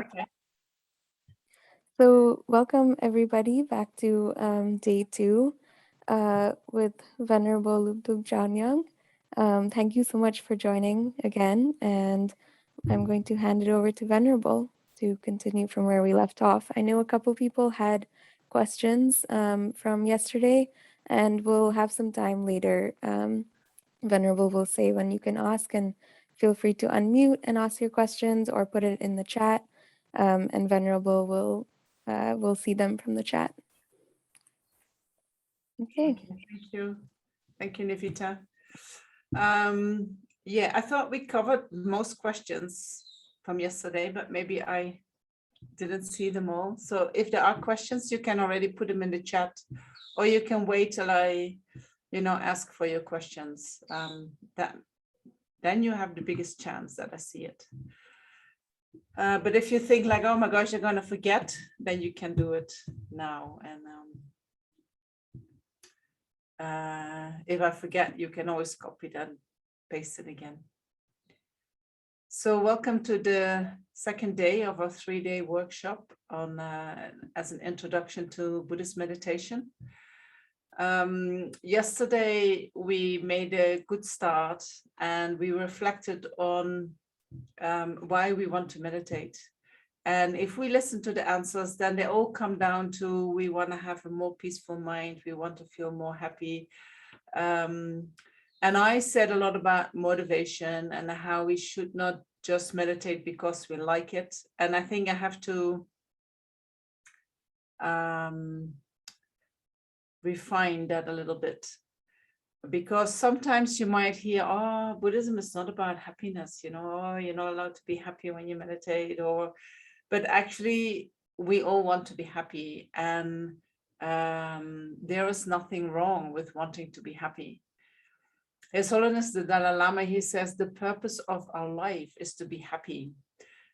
Okay. So welcome everybody back to day 2 with Venerable Ven Jamyang. Thank you so much for joining again, and I'm going to hand it over to Venerable to continue from where we left off. I know a couple people had questions from yesterday, and we'll have some time later. Venerable will say when you can ask, and feel free to unmute and ask your questions or put it in the chat, and Venerable will we'll see them from the chat. Okay. Thank you. Thank you, Nivita. Yeah, I thought we covered most questions from yesterday, but maybe I didn't see them all. So if there are questions, you can already put them in the chat, or you can wait till I, ask for your questions. Then you have the biggest chance that I see it. But if you think like, oh my gosh, you're going to forget, then you can do it now. And if I forget, you can always copy that and paste it again. So welcome to the second day of our 3-day workshop on as an introduction to Buddhist meditation. Yesterday, we made a good start and we reflected on why we want to meditate. And if we listen to the answers, then they all come down to we want to have a more peaceful mind. We want to feel more happy. And I said a lot about motivation and how we should not just meditate because we like it. And I think I have to refine that a little bit. Because sometimes you might hear, oh, Buddhism is not about happiness, you're not allowed to be happy when you meditate, but actually we all want to be happy, and there is nothing wrong with wanting to be happy. His Holiness the Dalai Lama, he says the purpose of our life is to be happy.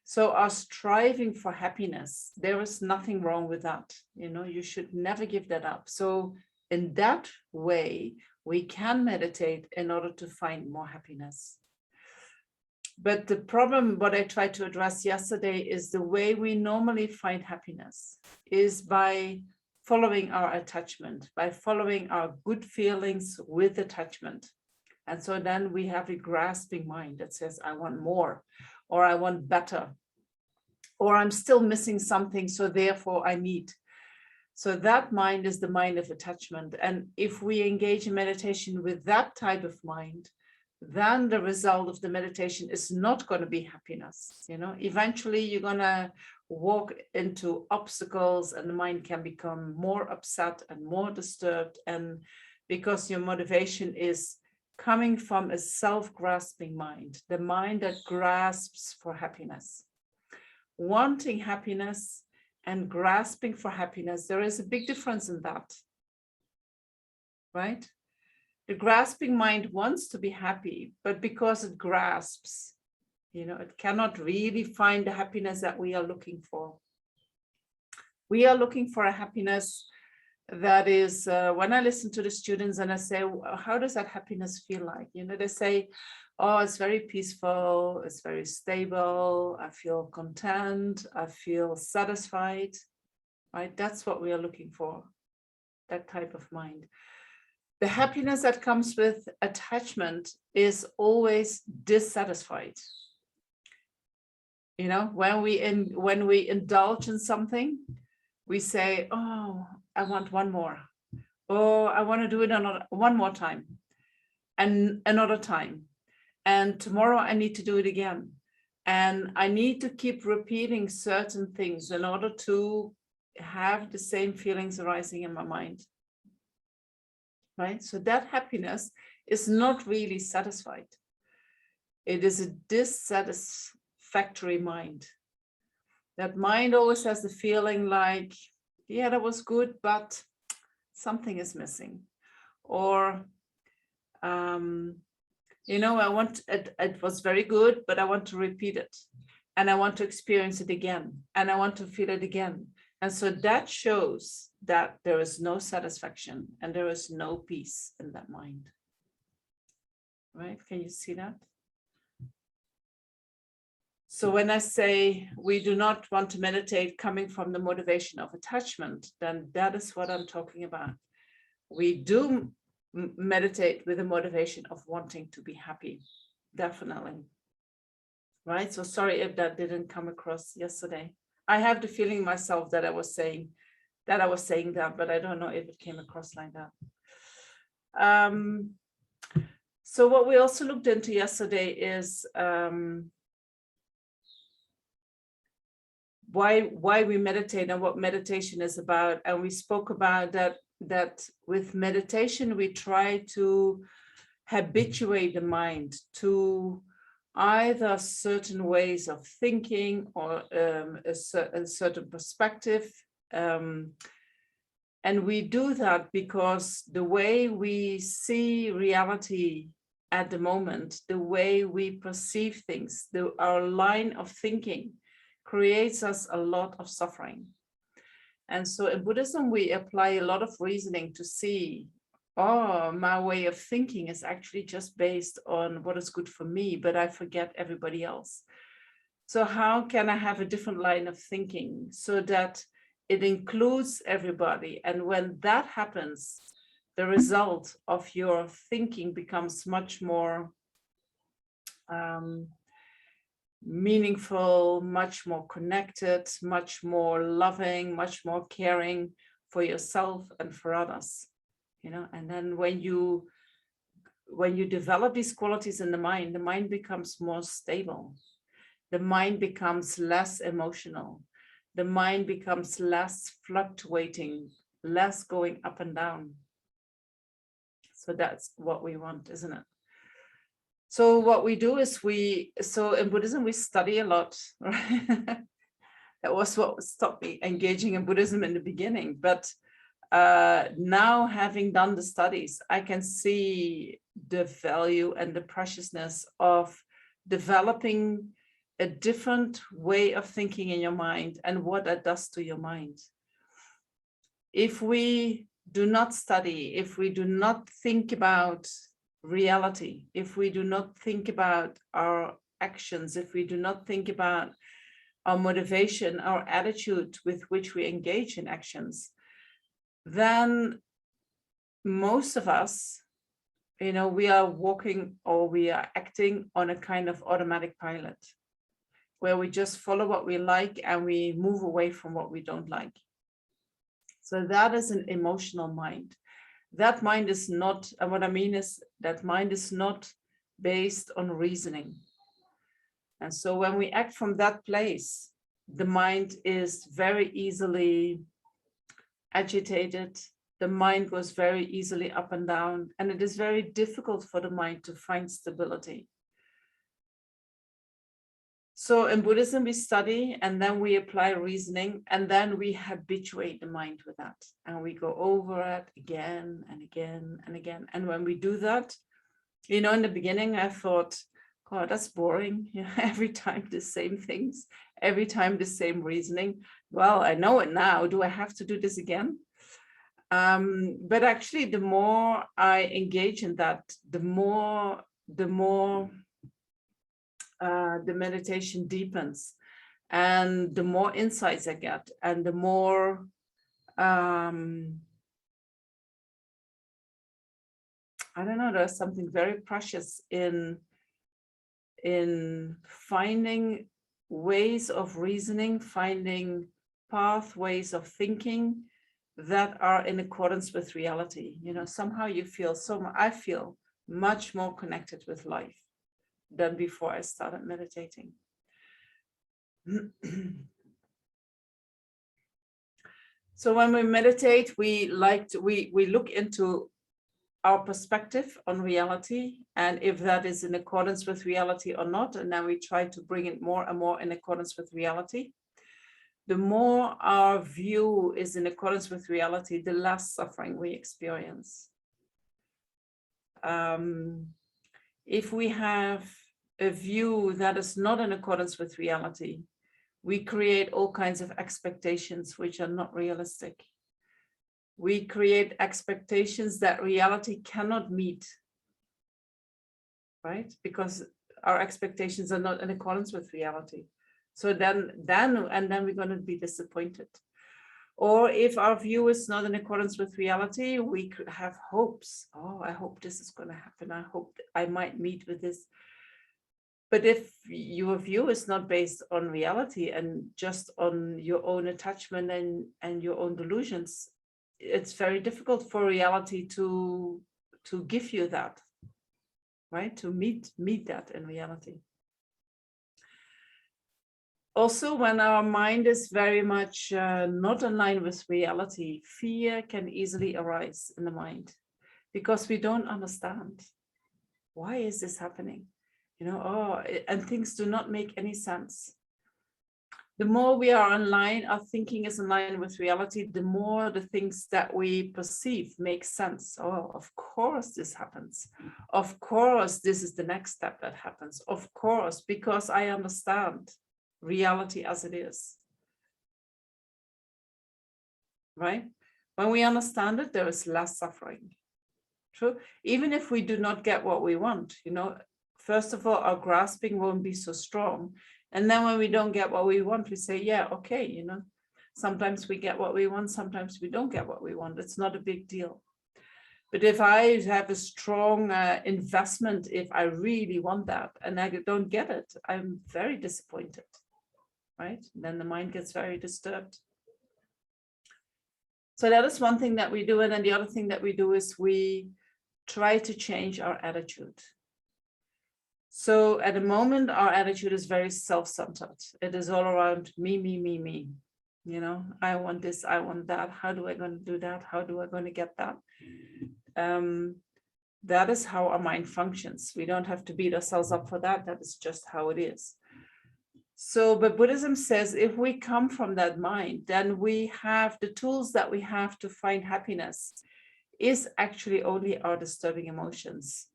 So our striving for happiness, there is nothing wrong with that. You should never give that up. So in that way, we can meditate in order to find more happiness. But the problem, what I tried to address yesterday, is the way we normally find happiness is by following our attachment, by following our good feelings with attachment. And so then we have a grasping mind that says, I want more, or I want better, or I'm still missing something, so therefore I need. So that mind is the mind of attachment. And if we engage in meditation with that type of mind, then the result of the meditation is not going to be happiness. Eventually you're going to walk into obstacles and the mind can become more upset and more disturbed. And because your motivation is coming from a self-grasping mind, the mind that grasps for happiness. Wanting happiness and grasping for happiness, there is a big difference in that, right? The grasping mind wants to be happy, but because it grasps, it cannot really find the happiness that we are looking for. We are looking for a happiness that is, when I listen to the students and I say, how does that happiness feel like? They say, oh, it's very peaceful, it's very stable, I feel content, I feel satisfied, right? That's what we are looking for, that type of mind. The happiness that comes with attachment is always dissatisfied. When we indulge in something, we say, oh, I want one more. Oh, I want to do it one more time and another time. And tomorrow I need to do it again. And I need to keep repeating certain things in order to have the same feelings arising in my mind. Right? So that happiness is not really satisfied. It is a dissatisfactory mind. That mind always has the feeling like, yeah, that was good, but something is missing. Or, it was very good, but I want to repeat it. And I want to experience it again. And I want to feel it again. And so that shows that there is no satisfaction and there is no peace in that mind. Right? Can you see that? So when I say we do not want to meditate coming from the motivation of attachment, then that is what I'm talking about. We do meditate with the motivation of wanting to be happy, definitely. Right? So sorry if that didn't come across yesterday. I have the feeling myself that I was saying that, but I don't know if it came across like that. So what we also looked into yesterday is why we meditate and what meditation is about. And we spoke about that with meditation, we try to habituate the mind to either certain ways of thinking or a certain perspective. And we do that because the way we see reality at the moment, the way we perceive things, our line of thinking creates us a lot of suffering. And so in Buddhism, we apply a lot of reasoning to see, oh, my way of thinking is actually just based on what is good for me, but I forget everybody else. So how can I have a different line of thinking so that it includes everybody? And when that happens, the result of your thinking becomes much more meaningful, much more connected, much more loving, much more caring for yourself and for others. You know, and then when you develop these qualities in the mind becomes more stable. The mind becomes less emotional. The mind becomes less fluctuating, less going up and down. So that's what we want, isn't it? So what we do is so in Buddhism, we study a lot, right? That was what stopped me engaging in Buddhism in the beginning. But now, having done the studies, I can see the value and the preciousness of developing a different way of thinking in your mind and what that does to your mind. If we do not study, if we do not think about reality, if we do not think about our actions, if we do not think about our motivation, our attitude with which we engage in actions, then most of us, you know, we are walking or we are acting on a kind of automatic pilot where we just follow what we like and we move away from what we don't like. So that is an emotional mind. That mind is not, and what I mean is that mind is not based on reasoning. And so when we act from that place, the mind is very easily agitated. The mind goes very easily up and down, and it is very difficult for the mind to find stability. So in Buddhism, we study and then we apply reasoning, and then we habituate the mind with that. And we go over it again and again and again. And when we do that, you know, in the beginning, I thought, God, that's boring. You know, every time the same things, every time the same reasoning. Well, I know it now. Do I have to do this again? But actually, the more I engage in that, the more the meditation deepens, and the more insights I get, and the more I don't know, there's something very precious in finding ways of reasoning, finding pathways of thinking that are in accordance with reality. You know, somehow you feel I feel much more connected with life than before I started meditating. So when we meditate, we look into our perspective on reality, and if that is in accordance with reality or not, and then we try to bring it more and more in accordance with reality. The more our view is in accordance with reality, the less suffering we experience. If we have a view that is not in accordance with reality, we create all kinds of expectations which are not realistic. We create expectations that reality cannot meet, right? Because our expectations are not in accordance with reality. So then we're going to be disappointed. Or if our view is not in accordance with reality, we could have hopes. Oh, I hope this is going to happen. I hope I might meet with this. But if your view is not based on reality and just on your own attachment and your own delusions, it's very difficult for reality to give you that, right? To meet that in reality. Also, when our mind is very much not in line with reality, fear can easily arise in the mind because we don't understand. Why is this happening? And things do not make any sense. The more we are in line, our thinking is in line with reality, the more the things that we perceive make sense. Oh, of course this happens. Of course, this is the next step that happens. Of course, because I understand reality as it is. Right? When we understand it, there is less suffering. True? Even if we do not get what we want, first of all, our grasping won't be so strong. And then when we don't get what we want, we say, yeah, okay, sometimes we get what we want, sometimes we don't get what we want. It's not a big deal. But if I have a strong investment, if I really want that and I don't get it, I'm very disappointed, right? Then the mind gets very disturbed. So that is one thing that we do. And then the other thing that we do is we try to change our attitude. So at the moment, our attitude is very self-centered. It is all around me, me, me, me. I want this, I want that. How do I going to do that? How do I going to get that? That is how our mind functions. We don't have to beat ourselves up for that. That is just how it is. So, but Buddhism says if we come from that mind, then we have the tools that we have to find happiness is actually only our disturbing emotions.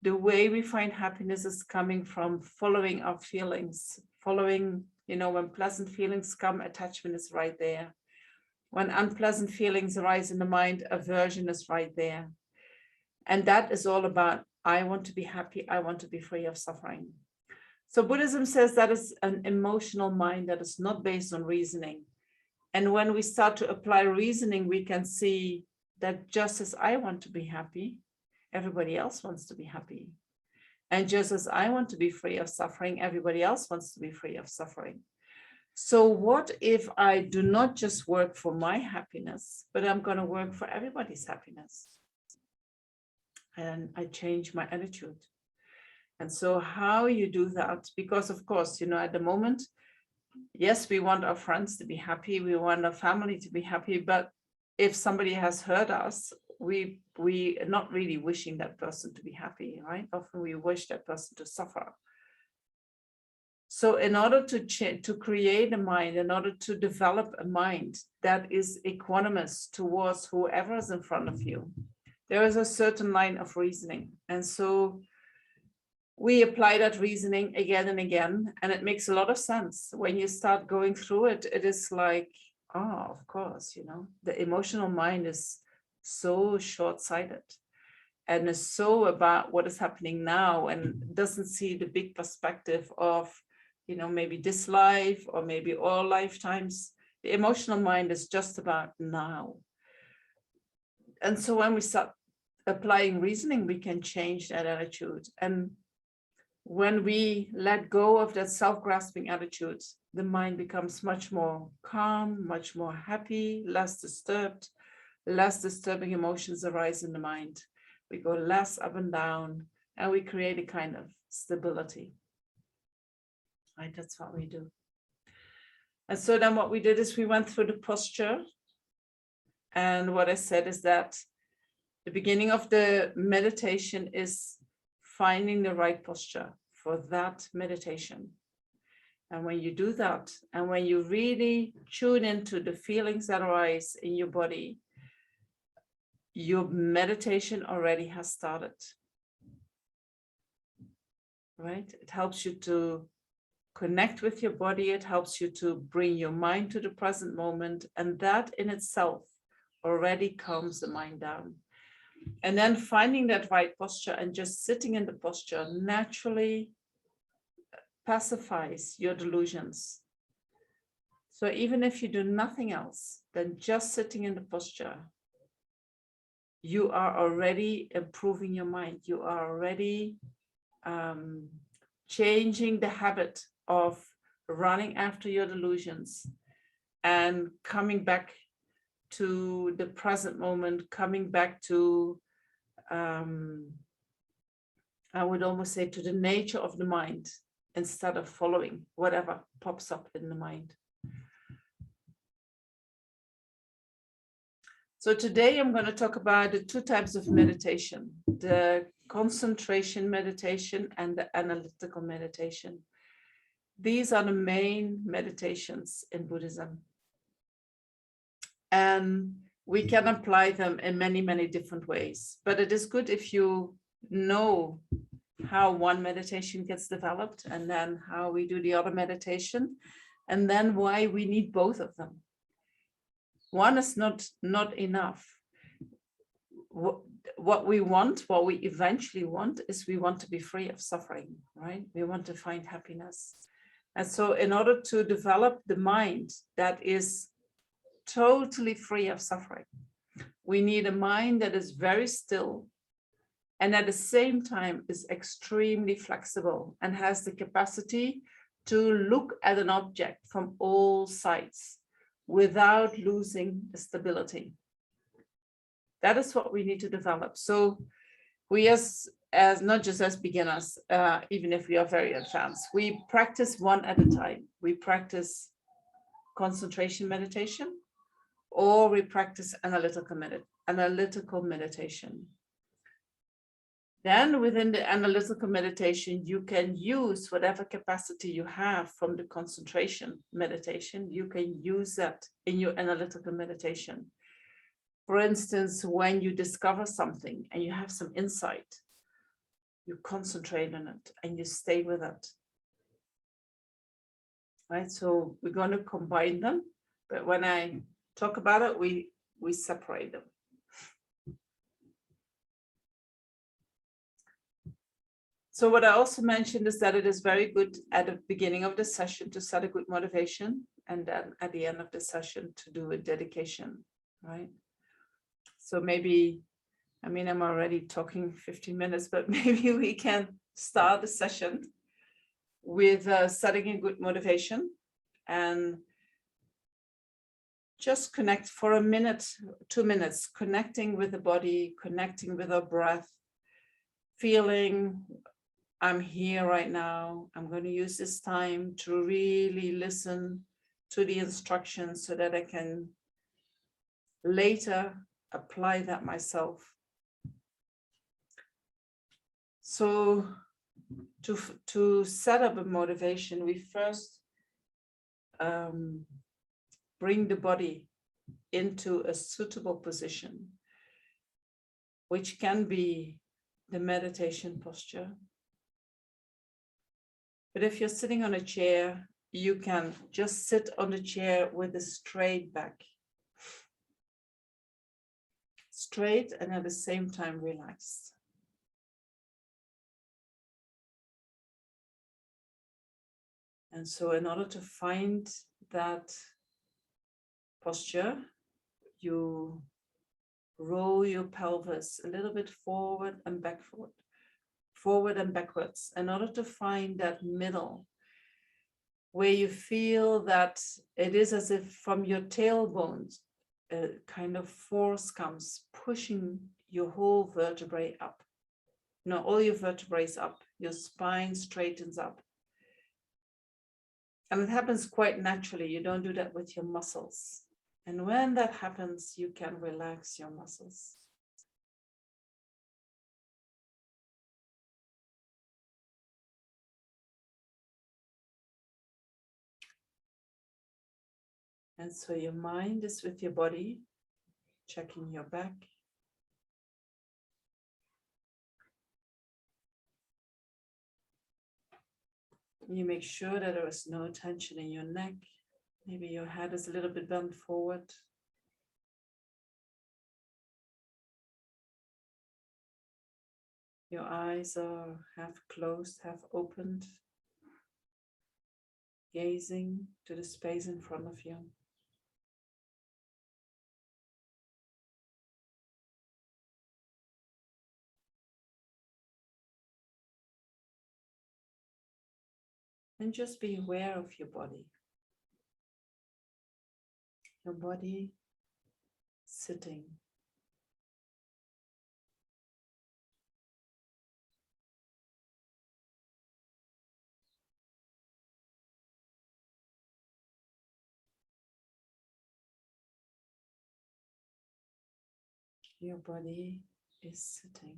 The way we find happiness is coming from following our feelings, following, when pleasant feelings come, attachment is right there. When unpleasant feelings arise in the mind, aversion is right there. And that is all about, I want to be happy, I want to be free of suffering. So Buddhism says that is an emotional mind that is not based on reasoning. And when we start to apply reasoning, we can see that just as I want to be happy, everybody else wants to be happy. And just as I want to be free of suffering, everybody else wants to be free of suffering. So what if I do not just work for my happiness, but I'm going to work for everybody's happiness? And I change my attitude. And so how you do that, because of course, at the moment, yes, we want our friends to be happy. We want our family to be happy. But if somebody has hurt us, we are not really wishing that person to be happy, right? Often we wish that person to suffer. So in order to create a mind, in order to develop a mind that is equanimous towards whoever is in front of you, there is a certain line of reasoning. And so we apply that reasoning again and again, and it makes a lot of sense. When you start going through it, it is like, oh, of course, the emotional mind is so short-sighted and is so about what is happening now and doesn't see the big perspective of, maybe this life or maybe all lifetimes. The emotional mind is just about now. And so when we start applying reasoning, we can change that attitude. And when we let go of that self-grasping attitude, the mind becomes much more calm, much more happy, less disturbed. Less disturbing emotions arise in the mind. We go less up and down, and we create a kind of stability. Right, that's what we do. And so then what we did is we went through the posture. And what I said is that the beginning of the meditation is finding the right posture for that meditation. And when you do that, and when you really tune into the feelings that arise in your body, your meditation already has started, right? It helps you to connect with your body. It helps you to bring your mind to the present moment. And that in itself already calms the mind down. And then finding that right posture and just sitting in the posture naturally pacifies your delusions. So even if you do nothing else than just sitting in the posture, you are already improving your mind. You are already changing the habit of running after your delusions and coming back to the present moment, coming back to, I would almost say, to the nature of the mind, instead of following whatever pops up in the mind. So today I'm going to talk about the two types of meditation, the concentration meditation and the analytical meditation. These are the main meditations in Buddhism. And we can apply them in many, many different ways. But it is good if you know how one meditation gets developed and then how we do the other meditation, and then why we need both of them. One is not enough. What we want, what we eventually want, is we want to be free of suffering, right? We want to find happiness. And so in order to develop the mind that is totally free of suffering, we need a mind that is very still and at the same time is extremely flexible and has the capacity to look at an object from all sides without losing the stability. That is what we need to develop. So we as not just as beginners, even if we are very advanced, we practice one at a time. We practice concentration meditation, or we practice analytical meditation. Then within the analytical meditation, you can use whatever capacity you have from the concentration meditation. You can use that in your analytical meditation. For instance, when you discover something and you have some insight, you concentrate on it and you stay with it. Right? So we're going to combine them, but when I talk about it, we separate them. So what I also mentioned is that it is very good at the beginning of the session to set a good motivation, and then at the end of the session to do a dedication, right? So maybe, I mean, I'm already talking 15 minutes, but maybe we can start the session with setting a good motivation and just connect for a minute, 2 minutes, connecting with the body, connecting with our breath, feeling I'm here right now. I'm going to use this time to really listen to the instructions so that I can later apply that myself. So to set up a motivation, we first bring the body into a suitable position, which can be the meditation posture. But if you're sitting on a chair, you can just sit on the chair with a straight back. Straight and at the same time relaxed. And so in order to find that posture, you roll your pelvis a little bit forward and backward, forward and backwards, in order to find that middle where you feel that it is as if from your tailbones a kind of force comes pushing your whole vertebrae up. No, all your vertebrae up, your spine straightens up. And it happens quite naturally. You don't do that with your muscles. And when that happens, you can relax your muscles. And so your mind is with your body, checking your back. You make sure that there is no tension in your neck. Maybe your head is a little bit bent forward. Your eyes are half closed, half opened. gazing to the space in front of you. And just be aware of your body. Your body sitting. Your body is sitting.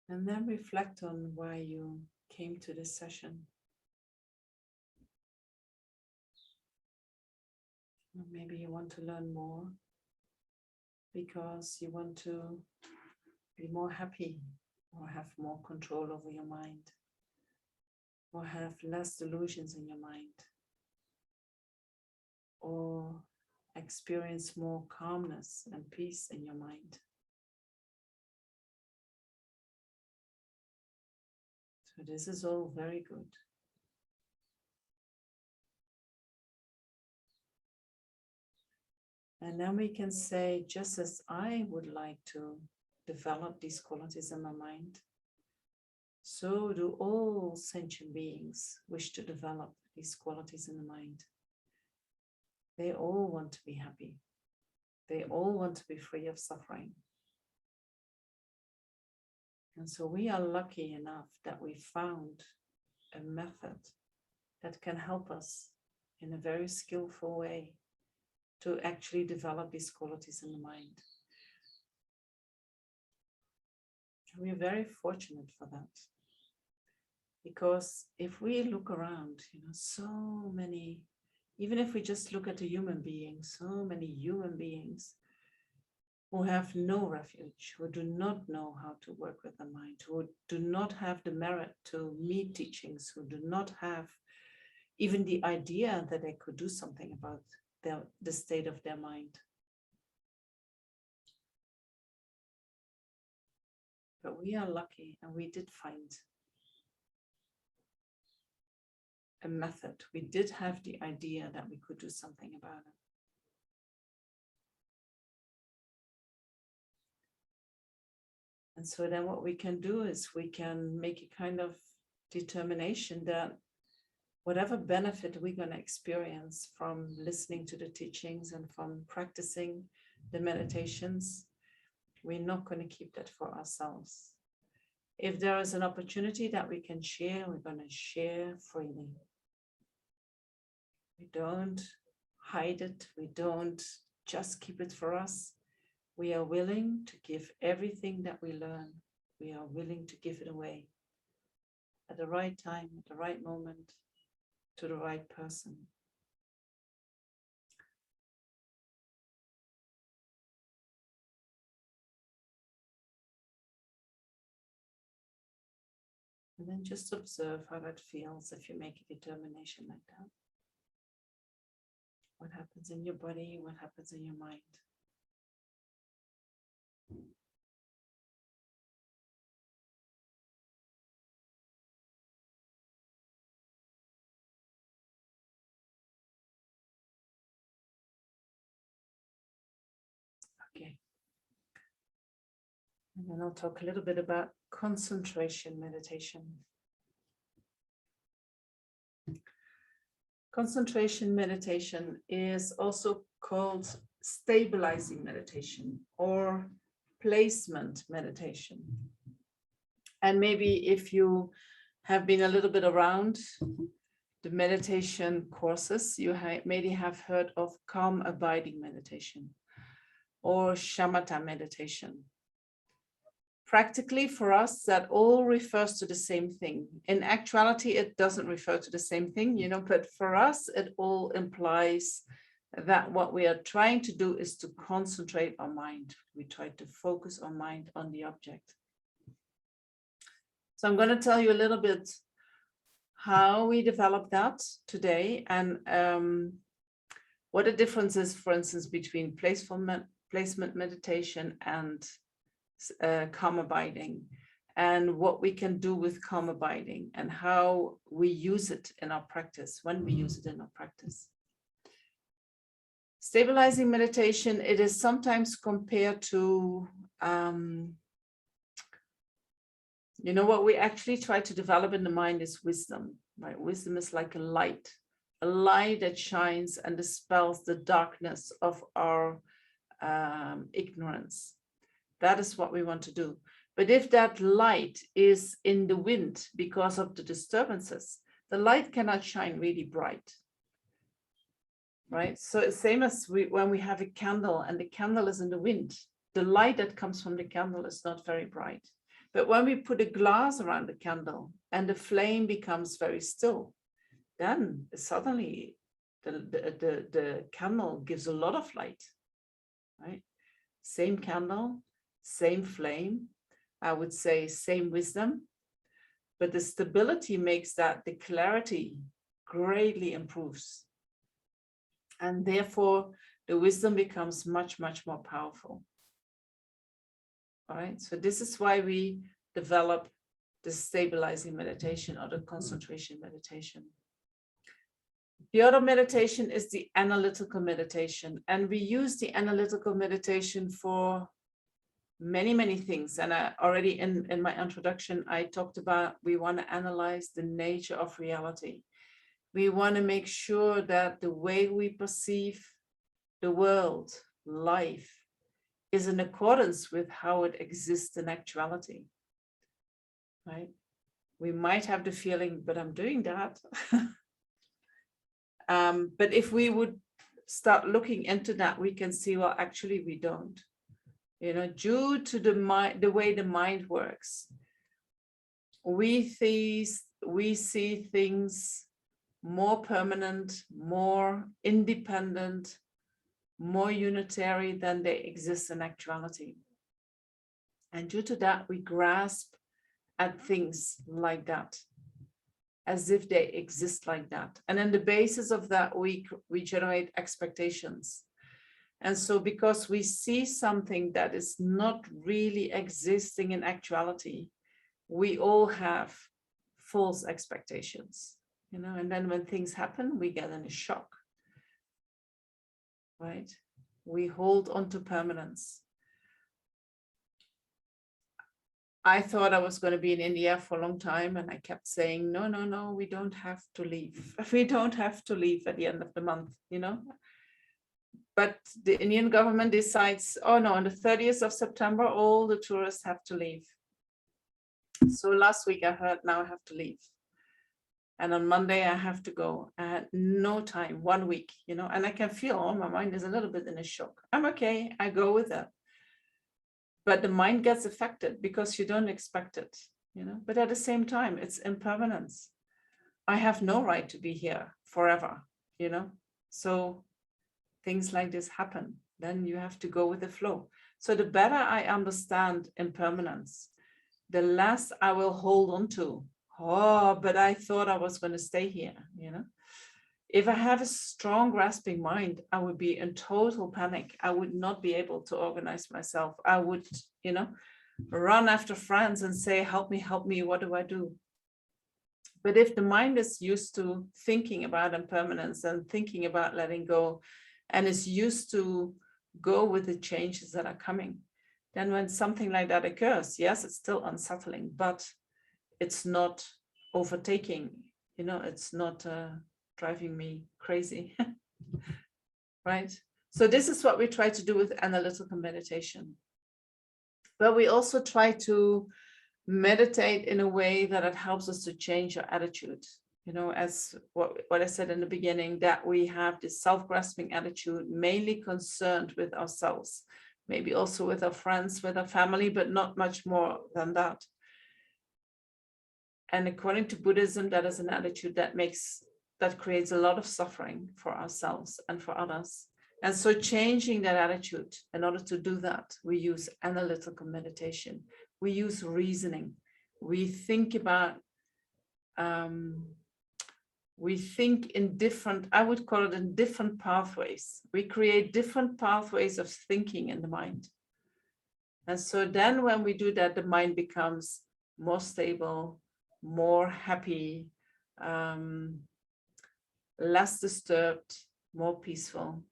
And then reflect on why you came to this session. Or maybe you want to learn more because you want to be more happy or have more control over your mind or have less delusions in your mind or experience more calmness and peace in your mind. So this is all very good. And then we can say, just as I would like to develop these qualities in my mind, so do all sentient beings wish to develop these qualities in the mind. They all want to be happy. They all want to be free of suffering. And so we are lucky enough that we found a method that can help us in a very skillful way to actually develop these qualities in the mind. We are very fortunate for that. Because if we look around, so many, even if we just look at a human being, so many human beings who have no refuge, who do not know how to work with the mind, who do not have the merit to meet teachings, who do not have even the idea that they could do something about the state of their mind. But we are lucky and we did find a method. We did have the idea that we could do something about it. And so then what we can do is we can make a kind of determination that whatever benefit we're going to experience from listening to the teachings and from practicing the meditations, we're not going to keep that for ourselves. If there is an opportunity that we can share, we're going to share freely. We don't hide it. We don't just keep it for us. We are willing to give everything that we learn. We are willing to give it away at the right time, at the right moment, to the right person. And then just observe how that feels if you make a determination like that. What happens in your body? What happens in your mind? Okay. And then I'll talk a little bit about concentration meditation. Concentration meditation is also called stabilizing meditation or placement meditation. And maybe if you have been a little bit around the meditation courses, you maybe have heard of calm abiding meditation or shamatha meditation, practically for us, that all refers to the same thing. In actuality, it doesn't refer to the same thing, you know, but for us, it all implies that what we are trying to do is to concentrate our mind. We try to focus our mind on the object. So I'm going to tell you a little bit how we develop that today, and what the difference is, for instance, between placement meditation and calm abiding, and what we can do with calm abiding, and how we use it in our practice, when we use it in our practice. Stabilizing meditation, it is sometimes compared to, you know, what we actually try to develop in the mind is wisdom, right? Wisdom is like a light that shines and dispels the darkness of our ignorance. That is what we want to do. But if that light is in the wind because of the disturbances, the light cannot shine really bright, right? So it's same as when we have a candle and the candle is in the wind, the light that comes from the candle is not very bright. But when we put a glass around the candle and the flame becomes very still, then suddenly the candle gives a lot of light, right? Same candle, same flame, I would say same wisdom, but the stability makes that the clarity greatly improves. And therefore, the wisdom becomes much, much more powerful. All right, so this is why we develop the stabilizing meditation or the concentration meditation. The other meditation is the analytical meditation, and we use the analytical meditation for many, many things. And I already in my introduction, I talked about we want to analyze the nature of reality. We want to make sure that the way we perceive the world, life, is in accordance with how it exists in actuality, right? We might have the feeling, but I'm doing that. But if we would start looking into that, we can see, well, actually we don't. You know, due to the way the mind works, we see things more permanent, more independent, more unitary than they exist in actuality. And due to that, we grasp at things like that, as if they exist like that. And on the basis of that, we generate expectations. And so because we see something that is not really existing in actuality, we all have false expectations, you know, and then when things happen, we get in a shock, right? We hold on to permanence. I thought I was going to be in India for a long time, and I kept saying, no, no, no, we don't have to leave. We don't have to leave at the end of the month, you know. But the Indian government decides, oh no, on the 30th of September, all the tourists have to leave. So last week I heard, now I have to leave. And on Monday I have to go. I had no time, 1 week, you know, and I can feel, oh, my mind is a little bit in a shock. I'm okay, I go with it. But the mind gets affected because you don't expect it, you know, but at the same time, it's impermanence. I have no right to be here forever, you know, so things like this happen. Then you have to go with the flow. So the better I understand impermanence, the less I will hold on to, oh, but I thought I was going to stay here, you know. If I have a strong grasping mind, I would be in total panic. I would not be able to organize myself. I would, you know, run after friends and say, help me, what do I do? But if the mind is used to thinking about impermanence and thinking about letting go, and is used to go with the changes that are coming, then when something like that occurs, yes, it's still unsettling, but it's not overtaking, you know, it's not driving me crazy, right? So this is what we try to do with analytical meditation. But we also try to meditate in a way that it helps us to change our attitude. You know, as what I said in the beginning, that we have this self-grasping attitude, mainly concerned with ourselves, maybe also with our friends, with our family, but not much more than that. And according to Buddhism, that is an attitude that creates a lot of suffering for ourselves and for others. And so changing that attitude, in order to do that, we use analytical meditation. We use reasoning. We think about, we think in different, I would call it in different pathways. We create different pathways of thinking in the mind. And so then when we do that, the mind becomes more stable, more happy, less disturbed, more peaceful.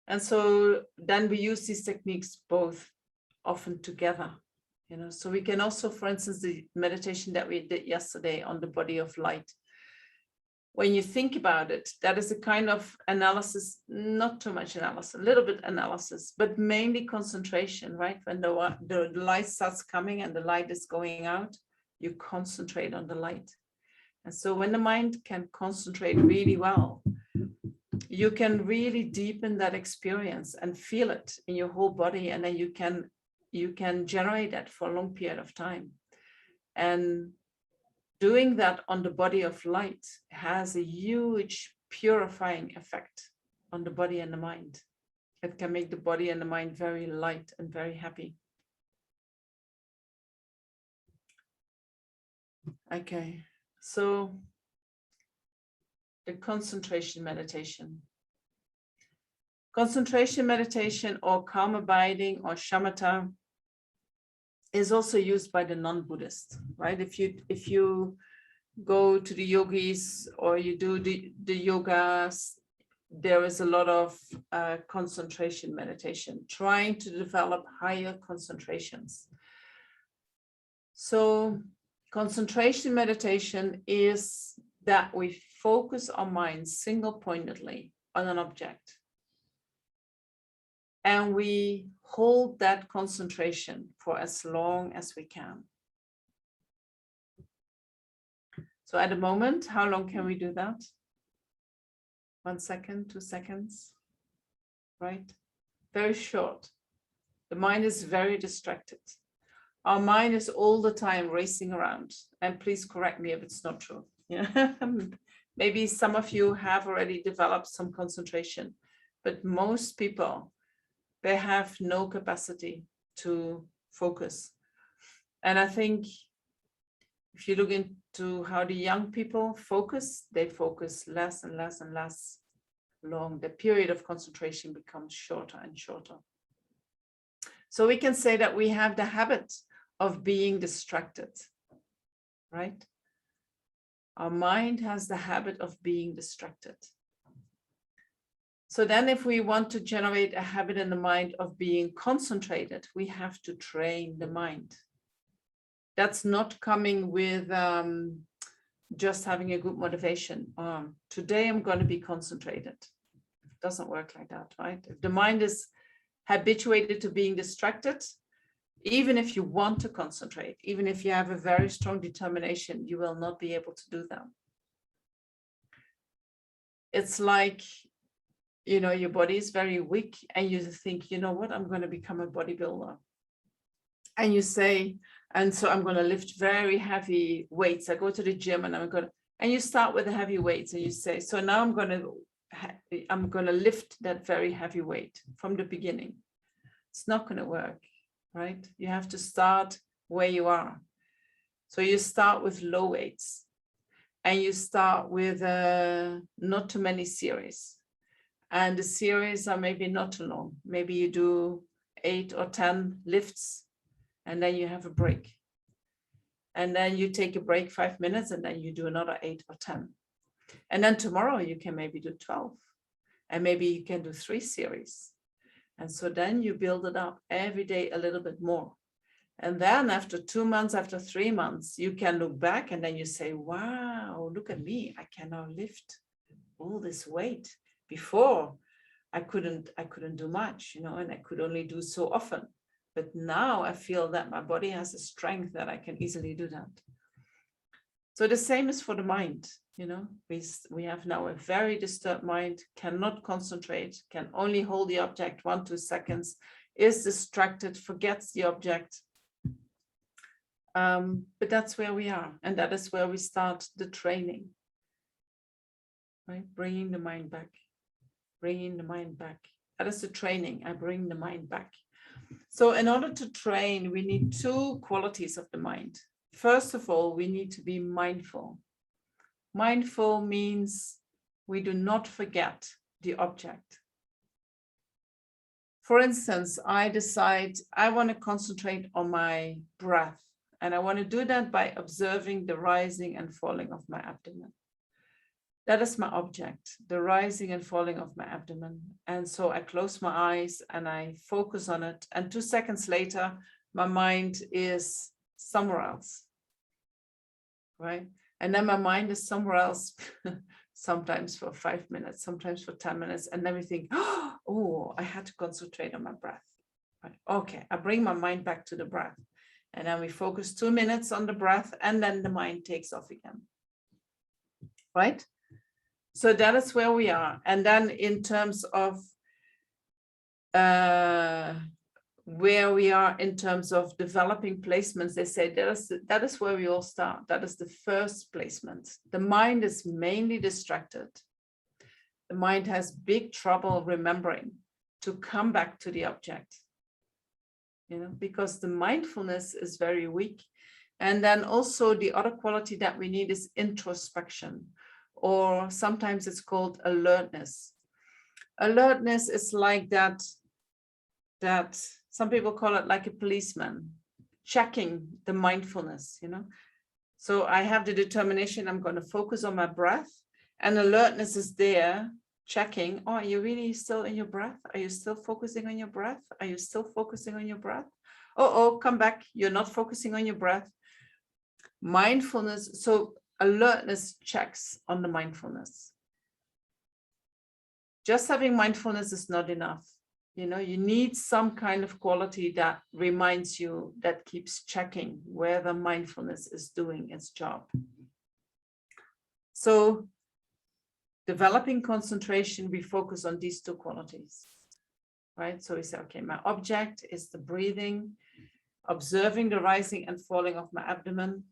And so then we use these techniques both often together, you know. So we can also, for instance, the meditation that we did yesterday on the body of light. When you think about it, that is a kind of analysis, not too much analysis, a little bit analysis, but mainly concentration, right? When the light starts coming and the light is going out, you concentrate on the light. And so when the mind can concentrate really well, you can really deepen that experience and feel it in your whole body. And then you can generate that for a long period of time. And doing that on the body of light has a huge purifying effect on the body and the mind. It can make the body and the mind very light and very happy. Okay, so the concentration meditation. Concentration meditation, or calm abiding, or shamatha, is also used by the non-Buddhist, right? If you go to the yogis or you do the yogas, there is a lot of concentration meditation, trying to develop higher concentrations. So concentration meditation is that we focus our mind single-pointedly on an object. And we hold that concentration for as long as we can. So at the moment, how long can we do that? 1 second, 2 seconds, right? Very short. The mind is very distracted. Our mind is all the time racing around. And please correct me if it's not true. Yeah. Maybe some of you have already developed some concentration, but most people, they have no capacity to focus. And I think if you look into how the young people focus, they focus less and less and less long. The period of concentration becomes shorter and shorter. So we can say that we have the habit of being distracted, right? Our mind has the habit of being distracted. So then if we want to generate a habit in the mind of being concentrated, we have to train the mind. That's not coming with just having a good motivation. Today I'm going to be concentrated. It doesn't work like that, right? If the mind is habituated to being distracted, even if you want to concentrate, even if you have a very strong determination, you will not be able to do that. It's like, you know, your body is very weak and you think, you know what, I'm going to become a bodybuilder. And you say, and so I'm going to lift very heavy weights. I go to the gym and and you start with the heavy weights and you say, so now I'm going to lift that very heavy weight from the beginning. It's not going to work, right? You have to start where you are. So you start with low weights and you start with not too many series. And the series are maybe not too long. Maybe you do 8 or 10 lifts and then you have a break. And then you take a break 5 minutes and then you do another 8 or 10. And then tomorrow you can maybe do 12. And maybe you can do 3 series. And so then you build it up every day a little bit more. And then after 2 months, after 3 months, you can look back and then you say, wow, look at me. I can now lift all this weight. Before I couldn't do much, you know, and I could only do so often. But now I feel that my body has a strength that I can easily do that. So the same is for the mind. We have now a very disturbed mind, cannot concentrate, can only hold the object 1-2 seconds, is distracted, forgets the object. But that's where we are, and that is where we start the training, right? Bringing the mind back, bringing the mind back. That is the training. I bring the mind back. So in order to train, we need 2 qualities of the mind. First of all, we need to be mindful. Mindful means we do not forget the object. For instance, I decide I want to concentrate on my breath, and I want to do that by observing the rising and falling of my abdomen. That is my object, the rising and falling of my abdomen. And so I close my eyes and I focus on it. And 2 seconds later, my mind is somewhere else, right? And then my mind is somewhere else, sometimes for 5 minutes, sometimes for 10 minutes. And then we think, oh, I had to concentrate on my breath. Right? Okay, I bring my mind back to the breath. And then we focus 2 minutes on the breath, and then the mind takes off again, right? So that is where we are. And then in terms of where we are in terms of developing placements, they say that is where we all start. That is the first placement. The mind is mainly distracted. The mind has big trouble remembering to come back to the object, because the mindfulness is very weak. And then also the other quality that we need is introspection, or sometimes it's called alertness. Alertness is like that some people call it like a policeman checking the mindfulness, So I have the determination, I'm going to focus on my breath, and alertness is there checking, oh, are you really still in your breath? Are you still focusing on your breath? Are you still focusing on your breath? Oh, come back. You're not focusing on your breath. Mindfulness. So alertness checks on the mindfulness. Just having mindfulness is not enough. You need some kind of quality that reminds you, that keeps checking whether mindfulness is doing its job. So developing concentration, we focus on these 2 qualities, right? So we say, okay, my object is the breathing, observing the rising and falling of my abdomen.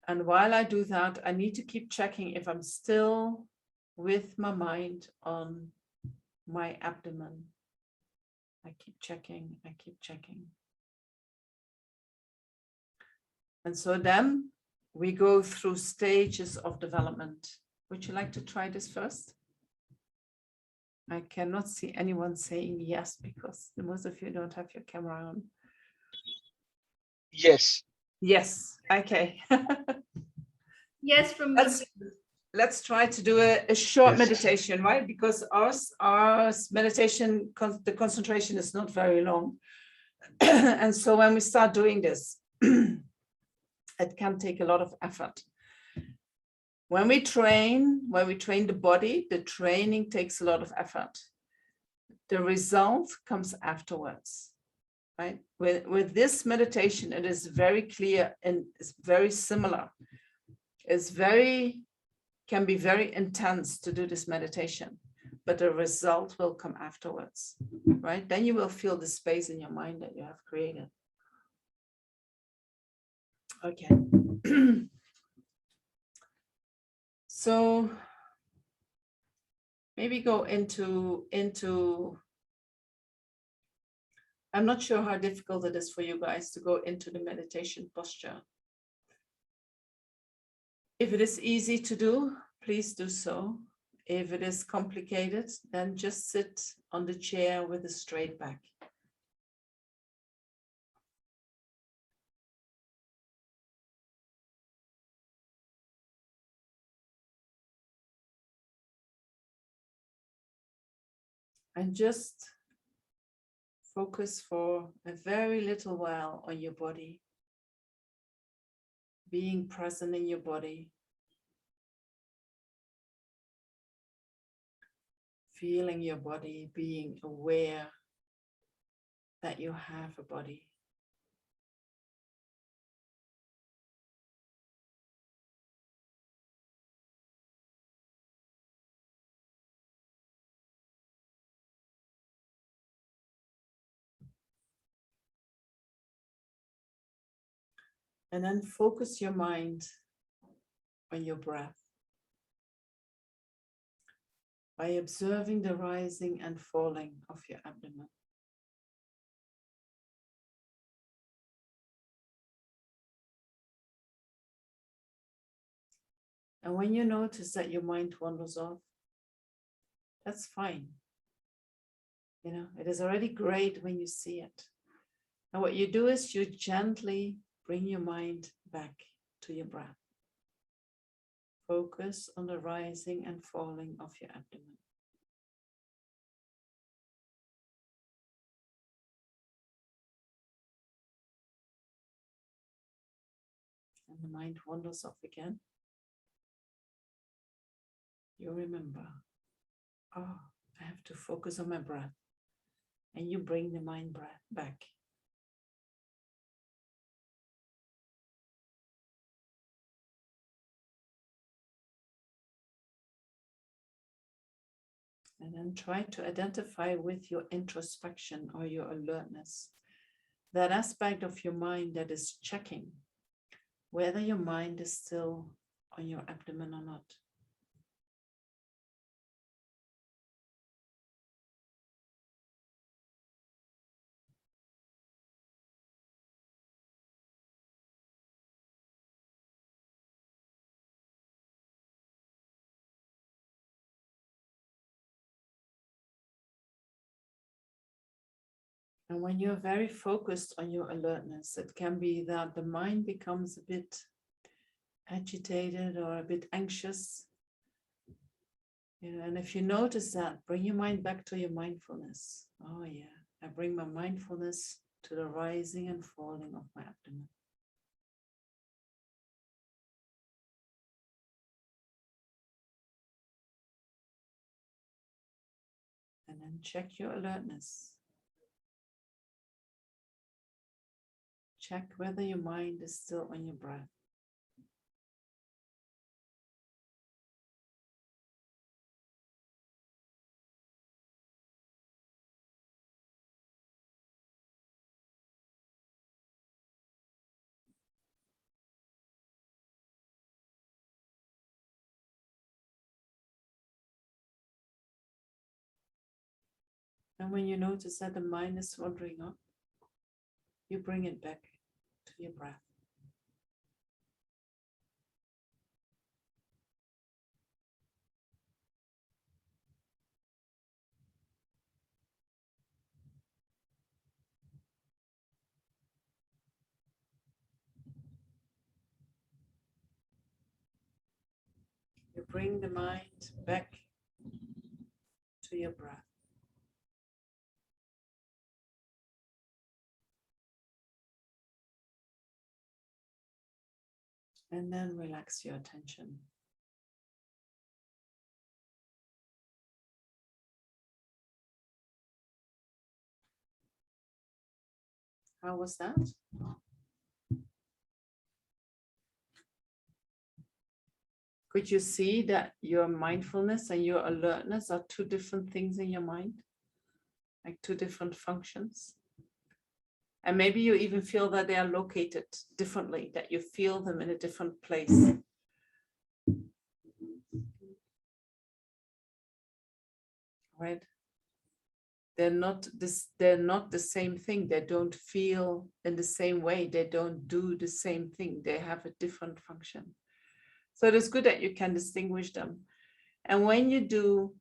And while I do that, I need to keep checking if I'm still with my mind on my abdomen. I keep checking, I keep checking. And so then we go through stages of development. Would you like to try this first? I cannot see anyone saying yes, because most of you don't have your camera on. Yes. Yes, okay. Yes, from me. Let's try to do a short Yes. meditation, right? Because our meditation, the concentration is not very long. And so when we start doing this, it can take a lot of effort. When we train the body, the training takes a lot of effort. The result comes afterwards, right? With this meditation, it is very clear and it's very similar. Can be very intense to do this meditation, but the result will come afterwards, right? Then you will feel the space in your mind that you have created. Okay. So maybe go into, I'm not sure how difficult it is for you guys to go into the meditation posture. If it is easy to do, please do so. If it is complicated, then just sit on the chair with a straight back. And just focus for a very little while on your body, being present in your body, feeling your body, being aware that you have a body. And then focus your mind on your breath by observing the rising and falling of your abdomen. And when you notice that your mind wanders off, that's fine. You know, it is already great when you see it. And what you do is you gently bring your mind back to your breath. Focus on the rising and falling of your abdomen. And the mind wanders off again. You remember, oh, I have to focus on my breath. And you bring the mind back. And then try to identify with your introspection or your alertness, that aspect of your mind that is checking whether your mind is still on your abdomen or not. And when you're very focused on your alertness, it can be that the mind becomes a bit agitated or a bit anxious. You know, and if you notice that, bring your mind back to your mindfulness. Oh yeah, I bring my mindfulness to the rising and falling of my abdomen. And then check your alertness. Check whether your mind is still on your breath. And when you notice that the mind is wandering up, you bring it back to your breath. You bring the mind back to your breath. And then relax your attention. How was that? Could you see that your mindfulness and your alertness are two different things in your mind? Like two different functions? And maybe you even feel that they are located differently, that you feel them in a different place. Right? They're not the same thing. They don't feel in the same way. They don't do the same thing. They have a different function. So it is good that you can distinguish them. And when you do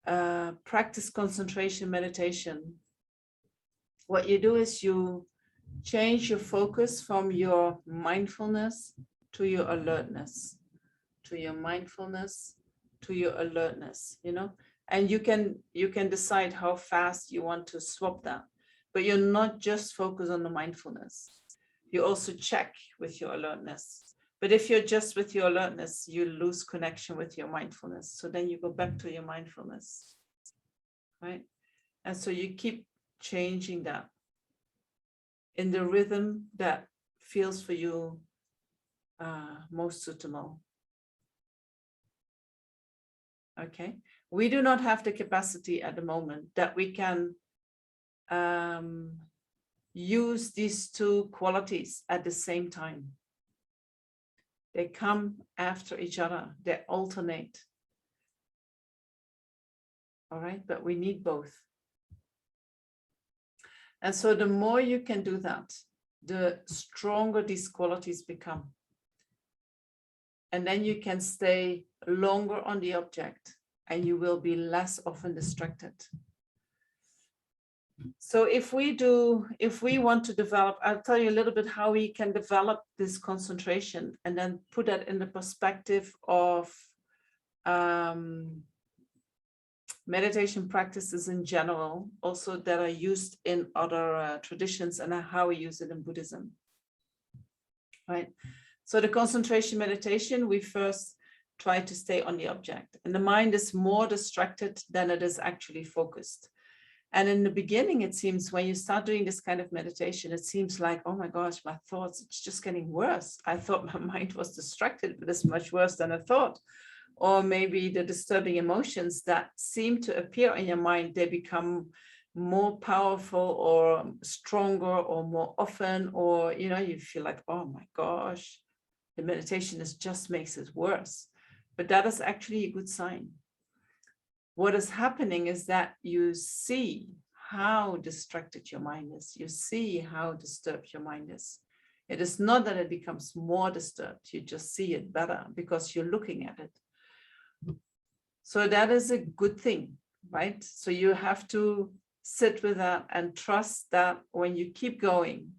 practice concentration meditation, what you do is you change your focus from your mindfulness to your alertness, to your mindfulness, to your alertness, you know, and you can decide how fast you want to swap that, but you're not just focused on the mindfulness. You also check with your alertness. But if you're just with your alertness, you lose connection with your mindfulness. So then you go back to your mindfulness, right? And so you keep changing that in the rhythm that feels for you most suitable. Okay, we do not have the capacity at the moment that we can use these two qualities at the same time. They come after each other, they alternate. All right, but we need both. And so the more you can do that, the stronger these qualities become. And then you can stay longer on the object and you will be less often distracted. So if we want to develop, I'll tell you a little bit how we can develop this concentration and then put that in the perspective of meditation practices in general, also that are used in other traditions, and how we use it in Buddhism. Right. So the concentration meditation, we first try to stay on the object, and the mind is more distracted than it is actually focused. And in the beginning, it seems when you start doing this kind of meditation, it seems like, oh my gosh, my thoughts, it's just getting worse. I thought my mind was distracted, but it's much worse than I thought. Or maybe the disturbing emotions that seem to appear in your mind, they become more powerful or stronger or more often, or, you know, you feel like, oh my gosh, the meditation just makes it worse. But that is actually a good sign. What is happening is that you see how distracted your mind is. You see how disturbed your mind is. It is not that it becomes more disturbed. You just see it better because you're looking at it. So that is a good thing, right? So you have to sit with that and trust that when you keep going,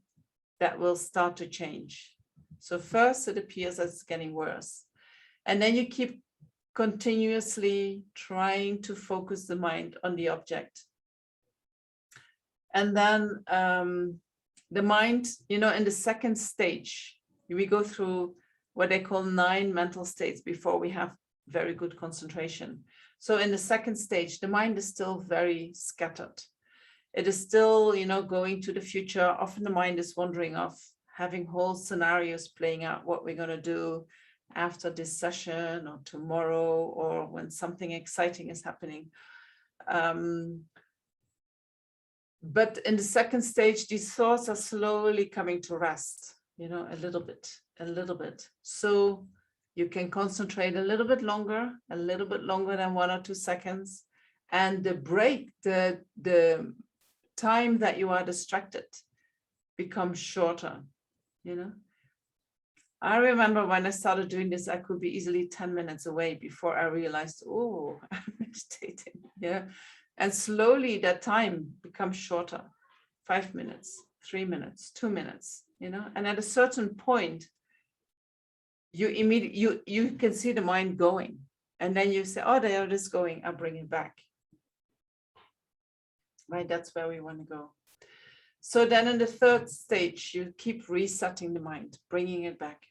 that will start to change. So first it appears as it's getting worse. And then you keep continuously trying to focus the mind on the object. And then the mind, you know, in the second stage, we go through what they call 9 mental states before we have very good concentration. So in the second stage, the mind is still very scattered. It is still, you know, going to the future. Often the mind is wandering off, having whole scenarios playing out what we're going to do after this session or tomorrow, or when something exciting is happening. But in the second stage, these thoughts are slowly coming to rest, you know, a little bit. So you can concentrate a little bit longer than 1 or 2 seconds. And the break, the time that you are distracted becomes shorter, you know. I remember when I started doing this, I could be easily 10 minutes away before I realized, oh, I'm meditating, yeah. And slowly that time becomes shorter, 5 minutes, 3 minutes, 2 minutes, you know. And at a certain point, you can see the mind going, and then you say, oh, there it is going, I'll bring it back. Right, that's where we want to go. So then in the third stage, you keep resetting the mind, bringing it back.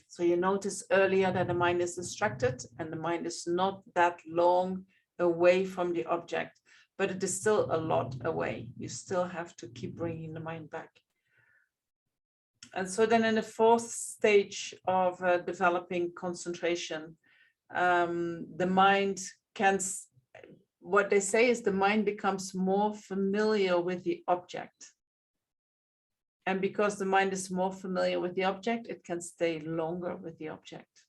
So you notice earlier that the mind is distracted and the mind is not that long away from the object, but it is still a lot away. You still have to keep bringing the mind back. And so then in the fourth stage of developing concentration, the mind can, what they say is the mind becomes more familiar with the object. And because the mind is more familiar with the object, it can stay longer with the object.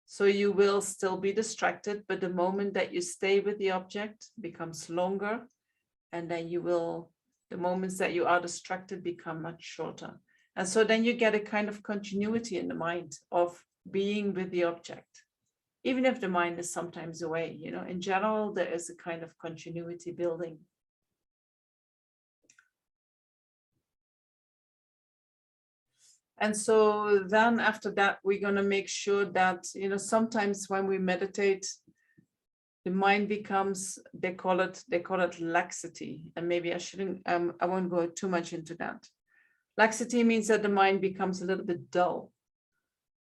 So you will still be distracted, but the moment that you stay with the object becomes longer. And then the moments that you are distracted become much shorter. And so then you get a kind of continuity in the mind of being with the object. Even if the mind is sometimes away, you know, in general, there is a kind of continuity building. And so then after that, we're going to make sure that, you know, sometimes when we meditate, the mind becomes, they call it laxity. And maybe I won't go too much into that. Laxity means that the mind becomes a little bit dull.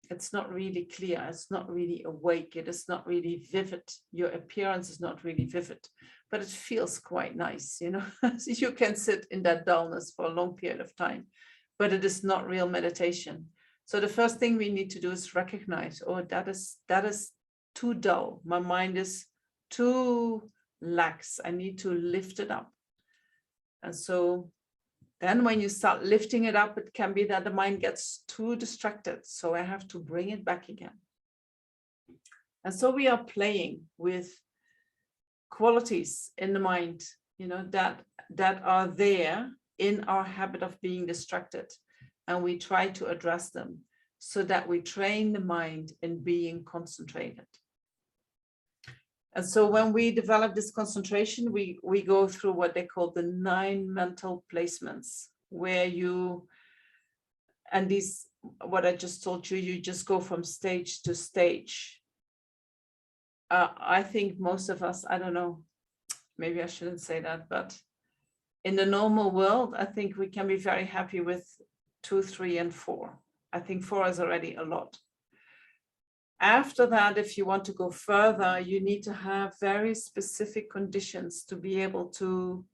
It's not really clear. It's not really awake. It is not really vivid. Your appearance is not really vivid, but it feels quite nice, you know. So you can sit in that dullness for a long period of time, but it is not real meditation. So the first thing we need to do is recognize, oh, that is too dull. My mind is too lax. I need to lift it up. And so then when you start lifting it up, it can be that the mind gets too distracted. So I have to bring it back again. And so we are playing with qualities in the mind, that are there in our habit of being distracted. And we try to address them so that we train the mind in being concentrated. And so when we develop this concentration, we go through what they call the 9 mental placements, where what I just told you, you just go from stage to stage. I think most of us, I don't know, maybe I shouldn't say that, but in the normal world, I think we can be very happy with 2, 3, and 4. I think 4 is already a lot. After that, if you want to go further, you need to have very specific conditions to be able to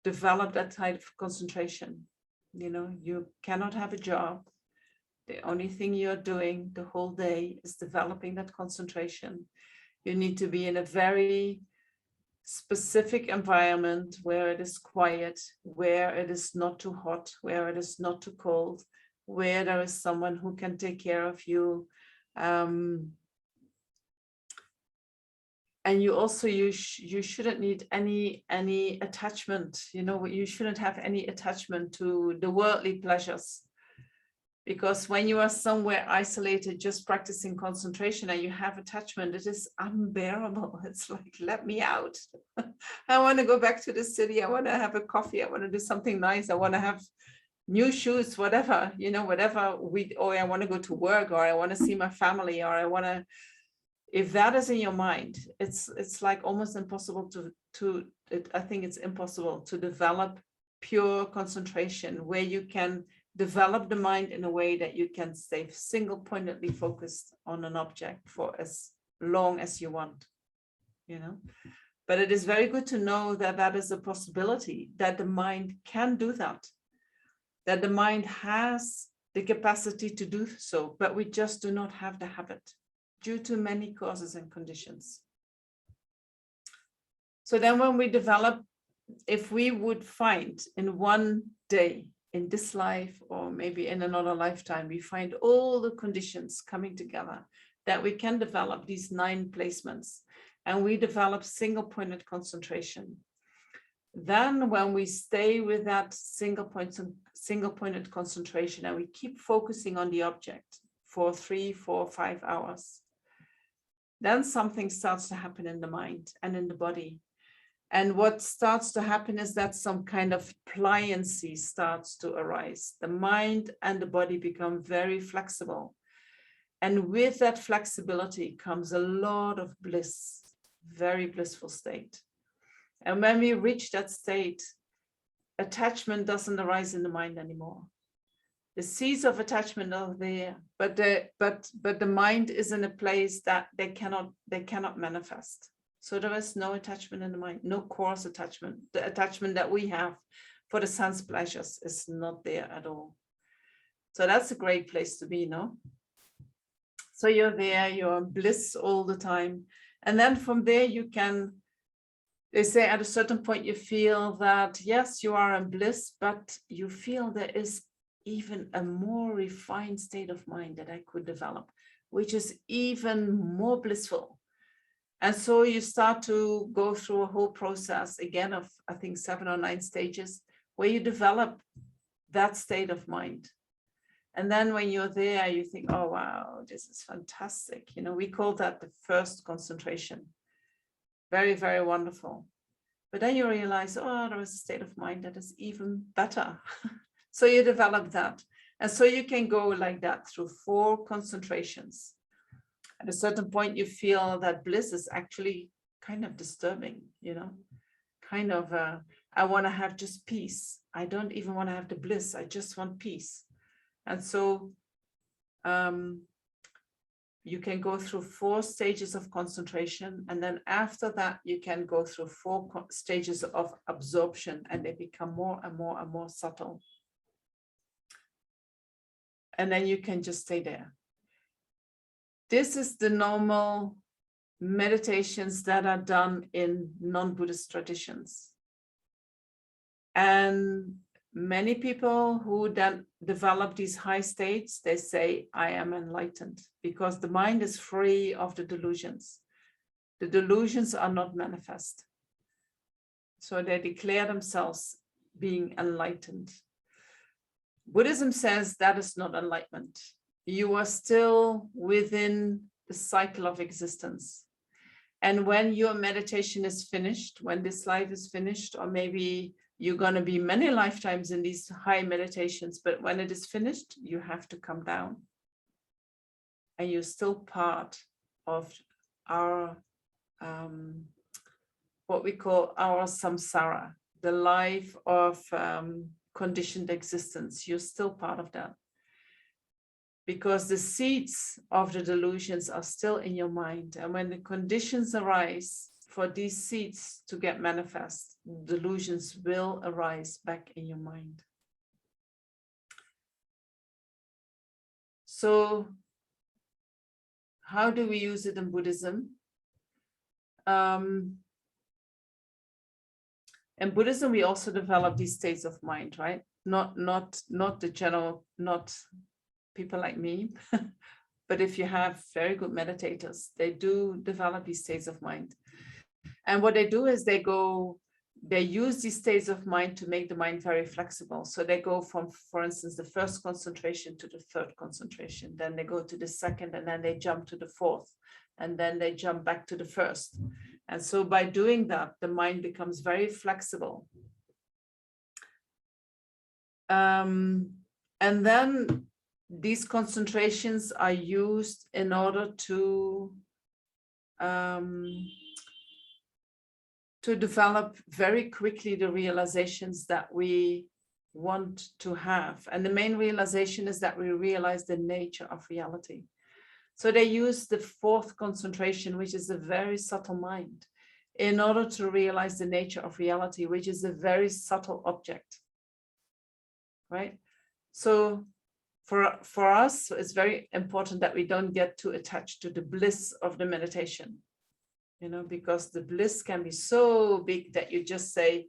develop that type of concentration. You cannot have a job. The only thing you're doing the whole day is developing that concentration. You need to be in a very specific environment where it is quiet, where it is not too hot, where it is not too cold, where there is someone who can take care of you. And you also, you shouldn't need any attachment, you shouldn't have any attachment to the worldly pleasures. Because when you are somewhere isolated, just practicing concentration, and you have attachment, it is unbearable. It's like, let me out. I want to go back to the city. I want to have a coffee. I want to do something nice. I want to have new shoes, whatever, or I want to go to work, or I want to see my family, or I want to, if that is in your mind, it's like almost impossible I think it's impossible to develop pure concentration where you can develop the mind in a way that you can stay single-pointedly focused on an object for as long as you want, But it is very good to know that that is a possibility, that the mind can do that the mind has the capacity to do so, but we just do not have the habit due to many causes and conditions. So then when we develop, if we would find in one day, in this life, or maybe in another lifetime, we find all the conditions coming together that we can develop these 9 placements, and we develop single-pointed concentration. Then when we stay with that single-pointed concentration and we keep focusing on the object for 3, 4, 5 hours, then something starts to happen in the mind and in the body. And what starts to happen is that some kind of pliancy starts to arise. The mind and the body become very flexible. And with that flexibility comes a lot of bliss, very blissful state. And when we reach that state, attachment doesn't arise in the mind anymore. The seeds of attachment are there, but the mind is in a place that they cannot manifest. So there is no attachment in the mind, no coarse attachment. The attachment that we have for the sense pleasures is not there at all. So that's a great place to be, no? So you're there, you're in bliss all the time. And then from there you can, they say at a certain point you feel that, yes, you are in bliss, but you feel there is even a more refined state of mind that I could develop, which is even more blissful. And so you start to go through a whole process again of, I think, 7 or 9 stages where you develop that state of mind. And then when you're there, you think, oh, wow, this is fantastic. We call that the first concentration. Very, very wonderful. But then you realize, oh, there is a state of mind that is even better. So you develop that. And so you can go like that through 4 concentrations. At a certain point, you feel that bliss is actually kind of disturbing, kind of, I want to have just peace. I don't even want to have the bliss. I just want peace. And so you can go through 4 stages of concentration. And then after that, you can go through 4 stages of absorption, and they become more and more and more subtle. And then you can just stay there. This is the normal meditations that are done in non-Buddhist traditions. And many people who then develop these high states, they say, I am enlightened, because the mind is free of the delusions. The delusions are not manifest. So they declare themselves being enlightened. Buddhism says that is not enlightenment. You are still within the cycle of existence. And when your meditation is finished, when this life is finished, or maybe you're going to be many lifetimes in these high meditations, but when it is finished, you have to come down. And you're still part of our, what we call our samsara, the life of conditioned existence. You're still part of that. Because the seeds of the delusions are still in your mind. And when the conditions arise for these seeds to get manifest, delusions will arise back in your mind. So how do we use it in Buddhism? In Buddhism, we also develop these states of mind, right? Not the general, not people like me, but if you have very good meditators, they do develop these states of mind. And what they do is they use these states of mind to make the mind very flexible. So they go from, for instance, the first concentration to the third concentration, then they go to the second, and then they jump to the fourth, and then they jump back to the first. And so by doing that, the mind becomes very flexible. And then these concentrations are used in order to develop very quickly the realizations that we want to have. And the main realization is that we realize the nature of reality. So they use the fourth concentration, which is a very subtle mind, in order to realize the nature of reality, which is a very subtle object, right? So for us, it's very important that we don't get too attached to the bliss of the meditation, you know, because the bliss can be so big that you just say,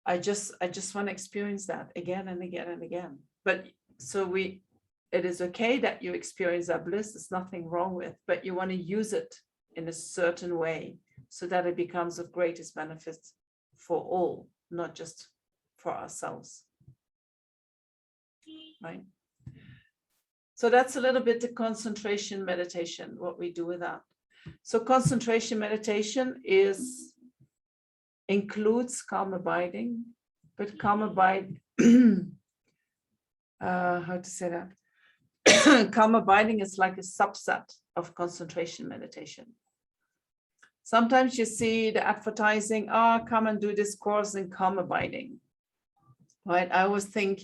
I just want to experience that again and again and again. But so it is okay that you experience that bliss, there's nothing wrong with, but you want to use it in a certain way so that it becomes of greatest benefit for all, not just for ourselves, right? So that's a little bit the concentration meditation, what we do with that. So concentration meditation includes calm abiding, but calm abiding, how to say that? Calm abiding is like a subset of concentration meditation. Sometimes you see the advertising, come and do this course in calm abiding, right? I always think,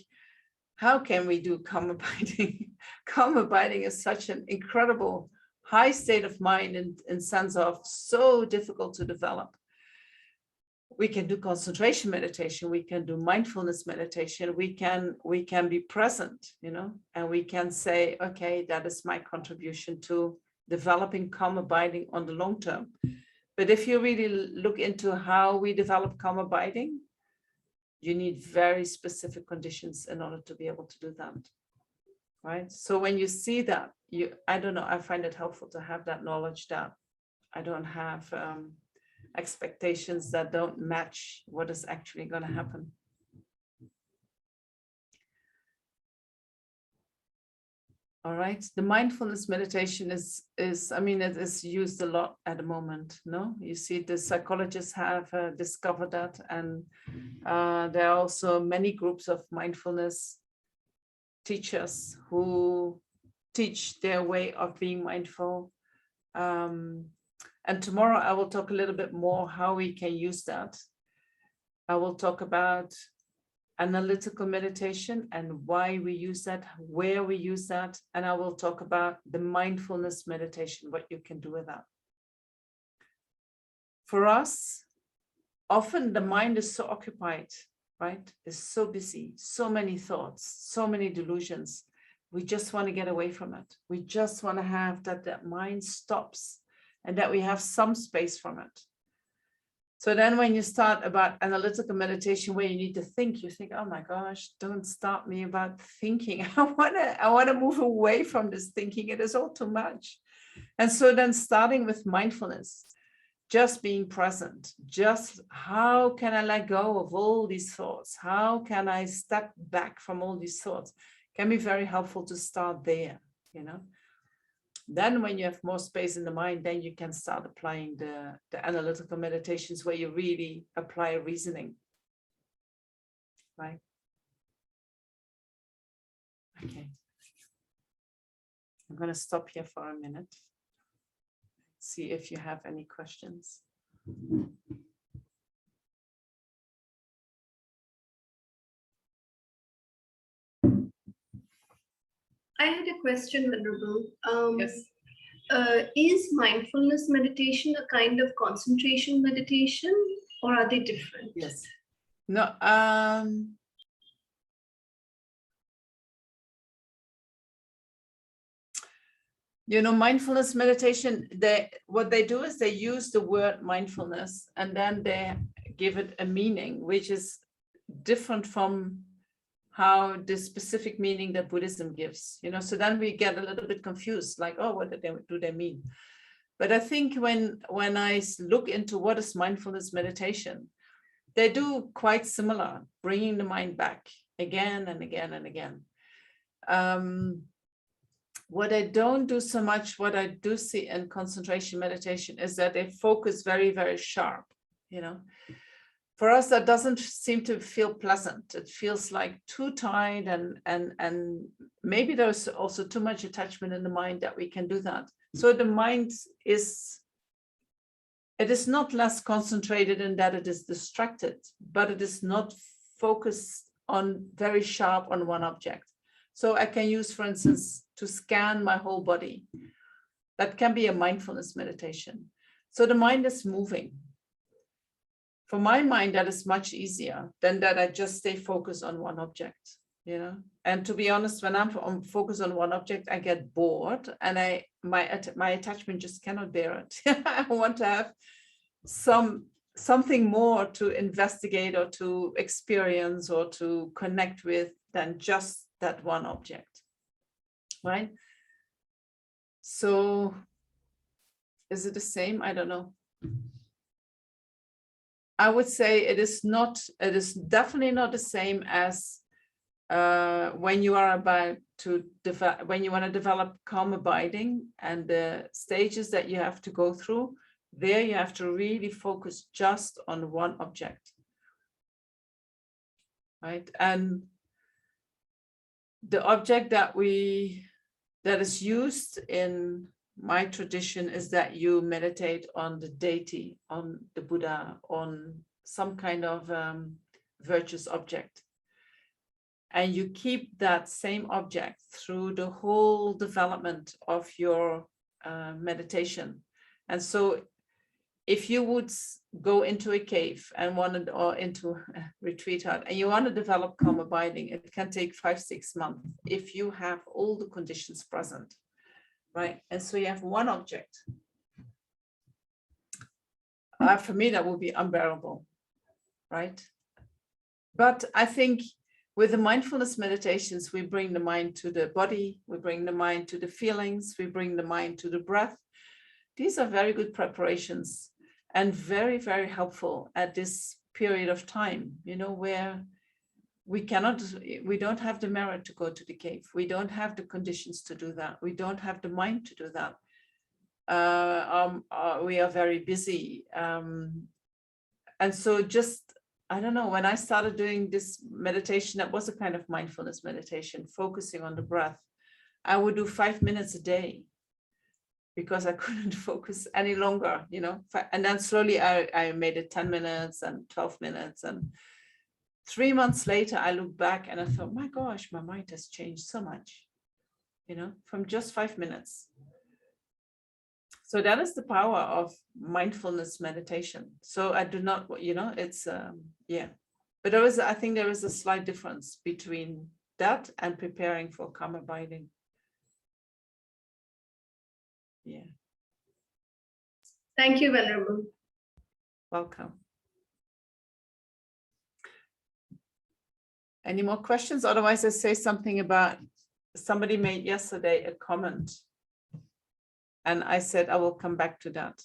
how can we do calm abiding? Calm abiding is such an incredible high state of mind in sense of so difficult to develop. We can do concentration meditation, we can do mindfulness meditation, we can be present, you know, and we can say, okay, that is my contribution to developing calm abiding on the long term. But if you really look into how we develop calm abiding, you need very specific conditions in order to be able to do that, right? So when you see that, I don't know, I find it helpful to have that knowledge that I don't have expectations that don't match what is actually going to happen. All right, the mindfulness meditation is I mean, it is used a lot at the moment, no? You see, the psychologists have discovered that, and there are also many groups of mindfulness teachers who teach their way of being mindful. And tomorrow I will talk a little bit more how we can use that. I will talk about analytical meditation and why we use that, where we use that, and I will talk about the mindfulness meditation, what you can do with that. For us, often the mind is so occupied, right? It's so busy, so many thoughts, so many delusions. We just want to get away from it. We just want to have that mind stops and that we have some space from it. So then when you start about analytical meditation where you need to think, you think, oh my gosh, don't start me about thinking. I wanna move away from this thinking. It is all too much. And so then starting with mindfulness, just being present, just how can I let go of all these thoughts? How can I step back from all these thoughts? Can be very helpful to start there, you know. Then when you have more space in the mind, then you can start applying the analytical meditations where you really apply reasoning, right? Okay. I'm going to stop here for a minute. See if you have any questions. I had a question, Venerable. Yes. Is mindfulness meditation a kind of concentration meditation, or are they different? Yes. No. You know, mindfulness meditation, what they do is they use the word mindfulness and then they give it a meaning, which is different from how the specific meaning that Buddhism gives, you know, so then we get a little bit confused, like, oh, what do they mean? But I think when I look into what is mindfulness meditation, they do quite similar, bringing the mind back again and again and again. What I don't do so much, what I do see in concentration meditation is that they focus very, very sharp, you know. For us, that doesn't seem to feel pleasant. It feels like too tight and maybe there's also too much attachment in the mind that we can do that. So the mind is not less concentrated in that it is distracted, but it is not focused on very sharp on one object. So I can use, for instance, to scan my whole body. That can be a mindfulness meditation. So the mind is moving. For my mind, that is much easier than that I just stay focused on one object, you know. And to be honest, when I'm focused on one object, I get bored and my attachment just cannot bear it. I want to have something more to investigate or to experience or to connect with than just that one object, right? So is it the same? I don't know. I would say it is definitely not the same as when you are about to develop, when you want to develop calm abiding and the stages that you have to go through. There you have to really focus just on one object, right? And the object that is used in my tradition is that you meditate on the deity, on the Buddha, on some kind of virtuous object. And you keep that same object through the whole development of your meditation. And so if you would go into a cave and or into a retreat hut and you want to develop calm abiding, it can take 5-6 months if you have all the conditions present, right? And so you have one object. For me, that would be unbearable, right? But I think with the mindfulness meditations, we bring the mind to the body, we bring the mind to the feelings, we bring the mind to the breath. These are very good preparations and very, very helpful at this period of time, you know, where we don't have the merit to go to the cave. We don't have the conditions to do that. We don't have the mind to do that. We are very busy. And so just, I don't know, when I started doing this meditation, that was a kind of mindfulness meditation, focusing on the breath. I would do 5 minutes a day because I couldn't focus any longer, you know. And then slowly I made it 10 minutes and 12 minutes. And 3 months later, I looked back and I thought, my gosh, my mind has changed so much, you know, from just 5 minutes. So that is the power of mindfulness meditation. So I do not, you know, it's, yeah. But I think there is a slight difference between that and preparing for calm abiding. Yeah. Thank you, Venerable. Welcome. Any more questions? Otherwise, I say something about, somebody made yesterday a comment. And I said, I will come back to that.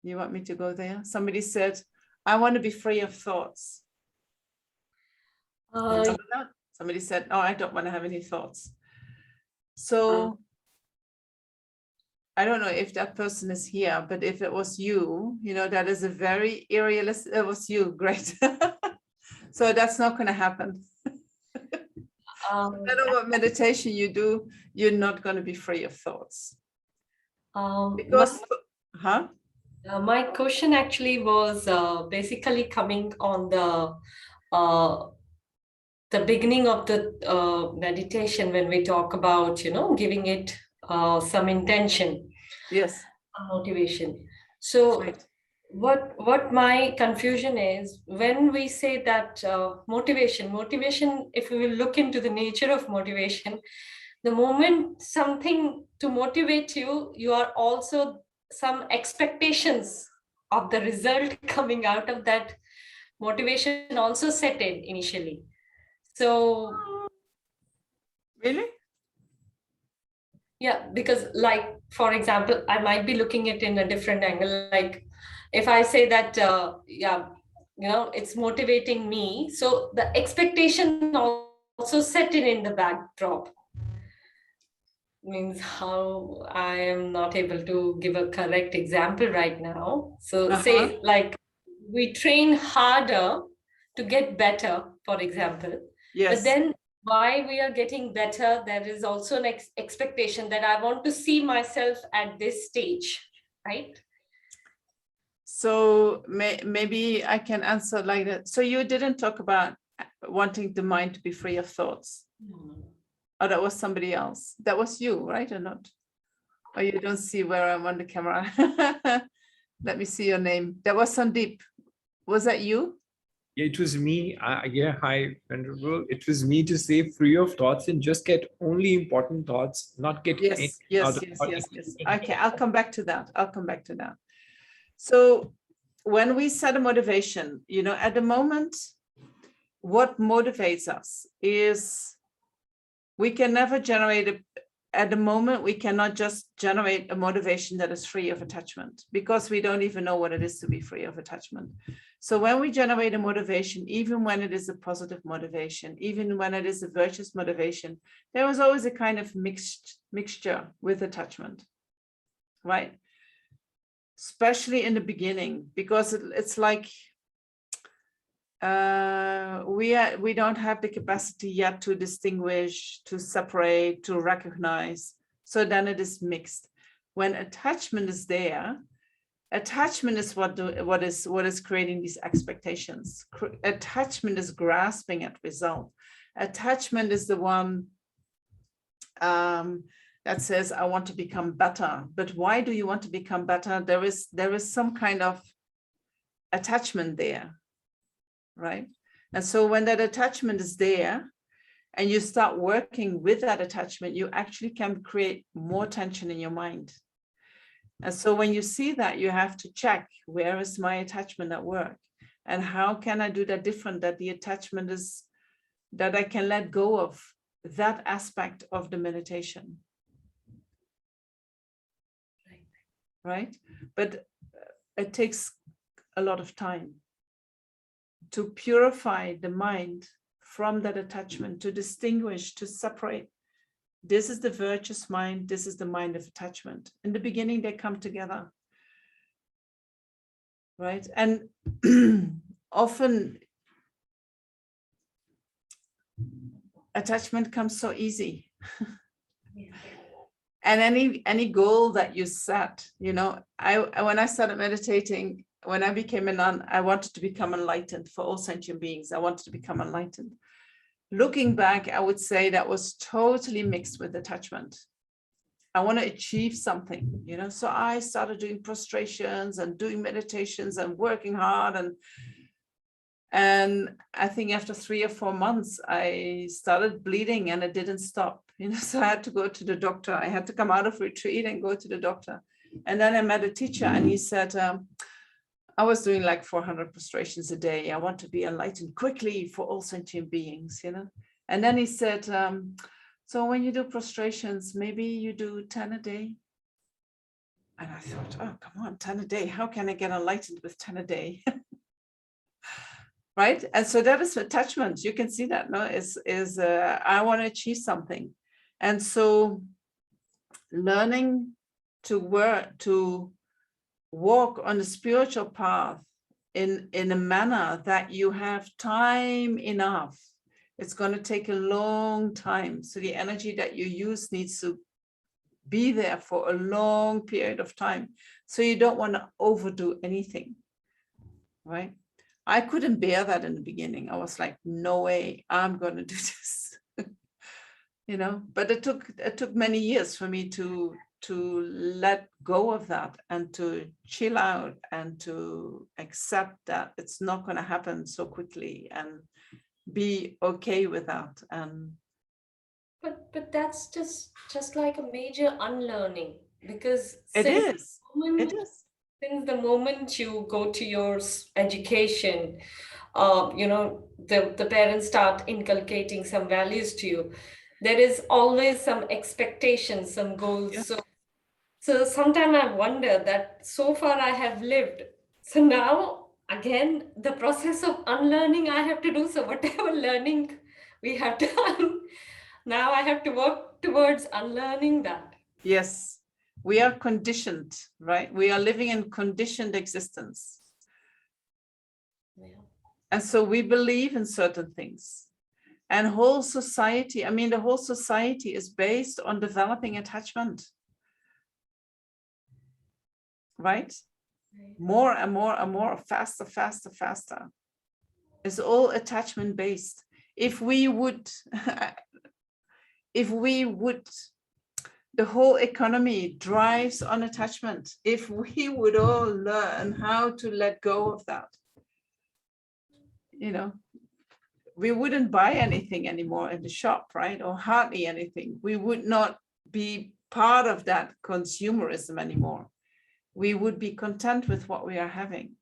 You want me to go there? Somebody said, I want to be free of thoughts. Remember that? Somebody said, oh, I don't want to have any thoughts. So I don't know if that person is here, but if it was you, you know, that is a very irrealistic, it was you, great. So that's not going to happen. No matter what meditation you do, you're not going to be free of thoughts. Because, my question actually was basically coming on the beginning of the meditation, when we talk about, you know, giving it some intention. Yes. Motivation. So right. What my confusion is, when we say that motivation, if we will look into the nature of motivation, the moment something to motivate you, you are also some expectations of the result coming out of that motivation also set in initially. So really? Yeah, because like, for example, I might be looking at it in a different angle. Like if I say that, yeah, you know, it's motivating me. So the expectation also set in the backdrop. Means how I am not able to give a correct example right now. So say like we train harder to get better, for example. Yes. But then why we are getting better, there is also an expectation that I want to see myself at this stage, right? So maybe I can answer like that. So you didn't talk about wanting the mind to be free of thoughts. Oh, that was somebody else. That was you, right, or not? Or you don't see where I'm on the camera. Let me see your name. That was Sandeep. Was that you? Yeah, it was me. Yeah, hi, Venerable. It was me to say free of thoughts and just get only important thoughts, not get Yes. Okay, I'll come back to that. So when we set a motivation, you know, at the moment, what motivates us is we can never generate at the moment, we cannot just generate a motivation that is free of attachment, because we don't even know what it is to be free of attachment. So when we generate a motivation, even when it is a positive motivation, even when it is a virtuous motivation, there is always a kind of mixture with attachment, right? Especially in the beginning, because it's like we don't have the capacity yet to distinguish, to separate, to recognize. So then it is mixed. When attachment is there, attachment is what is creating these expectations. Attachment is grasping at result. Attachment is the one that says, I want to become better. But why do you want to become better? There is some kind of attachment there, right? And so when that attachment is there and you start working with that attachment, you actually can create more tension in your mind. And so when you see that, you have to check, where is my attachment at work? And how can I do that different, that the attachment is, that I can let go of that aspect of the meditation. Right? But it takes a lot of time to purify the mind from that attachment, to distinguish, to separate. This is the virtuous mind, this is the mind of attachment. In the beginning, they come together, right? And often attachment comes so easy. And any goal that you set, you know, when I started meditating, when I became a nun, I wanted to become enlightened for all sentient beings. I wanted to become enlightened. Looking back, I would say that was totally mixed with attachment. I want to achieve something, you know, so I started doing prostrations and doing meditations and working hard. And I think after 3 or 4 months, I started bleeding and it didn't stop, you know, so I had to go to the doctor. I had to come out of retreat and go to the doctor. And then I met a teacher and he said, I was doing like 400 prostrations a day. I want to be enlightened quickly for all sentient beings, you know. And then he said, so when you do prostrations, maybe you do 10 a day. And I thought, oh, come on, 10 a day. How can I get enlightened with 10 a day? Right? And so that is attachment. You can see that, no? I want to achieve something. And so learning to walk on the spiritual path in a manner that you have time enough. It's going to take a long time. So the energy that you use needs to be there for a long period of time. So you don't want to overdo anything, right? I couldn't bear that in the beginning. I was like, no way, I'm going to do this, you know, but it took many years for me to let go of that and to chill out and to accept that it's not going to happen so quickly and be okay with that. And but that's just like a major unlearning, because it is. Since the moment you go to your education, you know, the parents start inculcating some values to you. There is always some expectations, some goals. Yeah. So sometimes I wonder that so far I have lived. So now again, the process of unlearning I have to do. So whatever learning we have done, now I have to work towards unlearning that. Yes, we are conditioned, right? We are living in conditioned existence. Yeah. And so we believe in certain things. And whole society, I mean, the whole society is based on developing attachment. Right? More and more and more, faster, faster, faster. It's all attachment based. If we would, the whole economy drives on attachment. If we would all learn how to let go of that, you know, we wouldn't buy anything anymore in the shop, right? Or hardly anything. We would not be part of that consumerism anymore. We would be content with what we are having.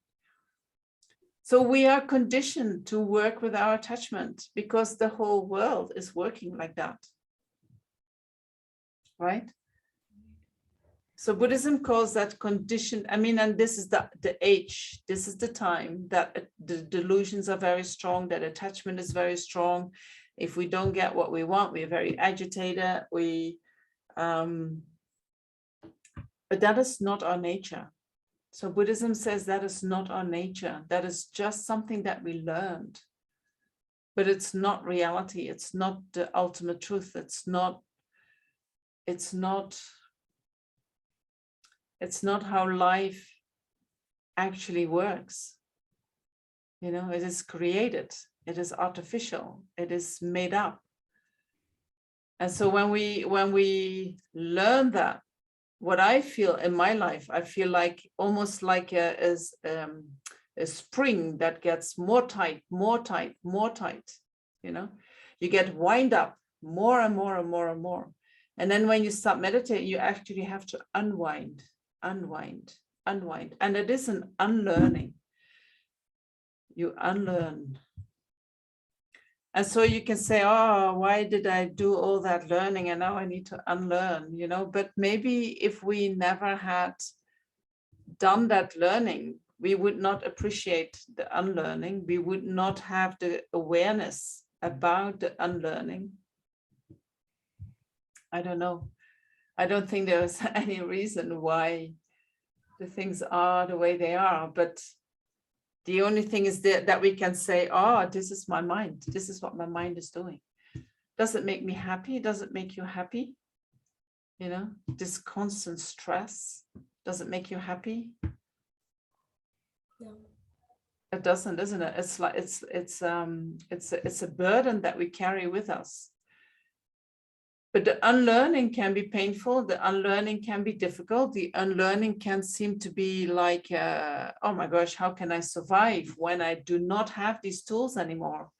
So we are conditioned to work with our attachment because the whole world is working like that, right? So Buddhism calls that conditioned, I mean, and this is the age, this is the time that the delusions are very strong, that attachment is very strong. If we don't get what we want, we're very agitated, but that is not our nature. So Buddhism says that is not our nature. That is just something that we learned. But it's not reality. It's not the ultimate truth. It's not how life actually works. You know, it is created. It is artificial. It is made up. And so when we learn that, what I feel in my life, I feel like almost like a spring that gets more tight, more tight, more tight. You know, you get wind up more and more and more and more. And then when you start meditating, you actually have to unwind. And it is an unlearning. You unlearn. And so you can say, oh, why did I do all that learning? And now I need to unlearn, you know, but maybe if we never had done that learning, we would not appreciate the unlearning. We would not have the awareness about the unlearning. I don't know. I don't think there's any reason why the things are the way they are, but the only thing is that we can say, oh, this is my mind. This is what my mind is doing. Does it make me happy? Does it make you happy? You know, this constant stress, does it make you happy? No. It doesn't, isn't it? It's like it's a burden that we carry with us. But the unlearning can be painful. The unlearning can be difficult. The unlearning can seem to be like, oh my gosh, how can I survive when I do not have these tools anymore?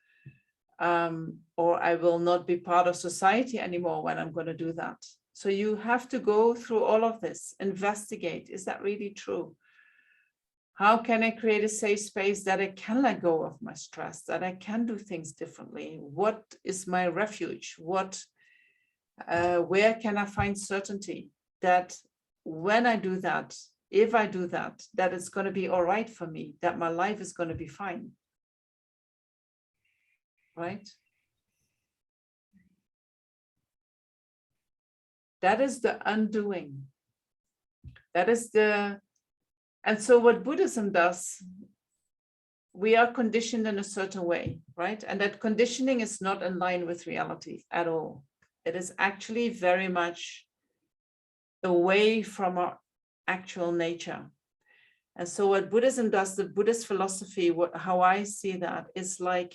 Or I will not be part of society anymore when I'm going to do that. So you have to go through all of this, investigate. Is that really true? How can I create a safe space that I can let go of my stress, that I can do things differently? What is my refuge? Where can I find certainty that when I do that, if I do that, that it's going to be all right for me, that my life is going to be fine, right? That is the undoing. That is and so what Buddhism does, we are conditioned in a certain way, right? And that conditioning is not in line with reality at all. It is actually very much away from our actual nature. And so what Buddhism does, the Buddhist philosophy, how I see that is like,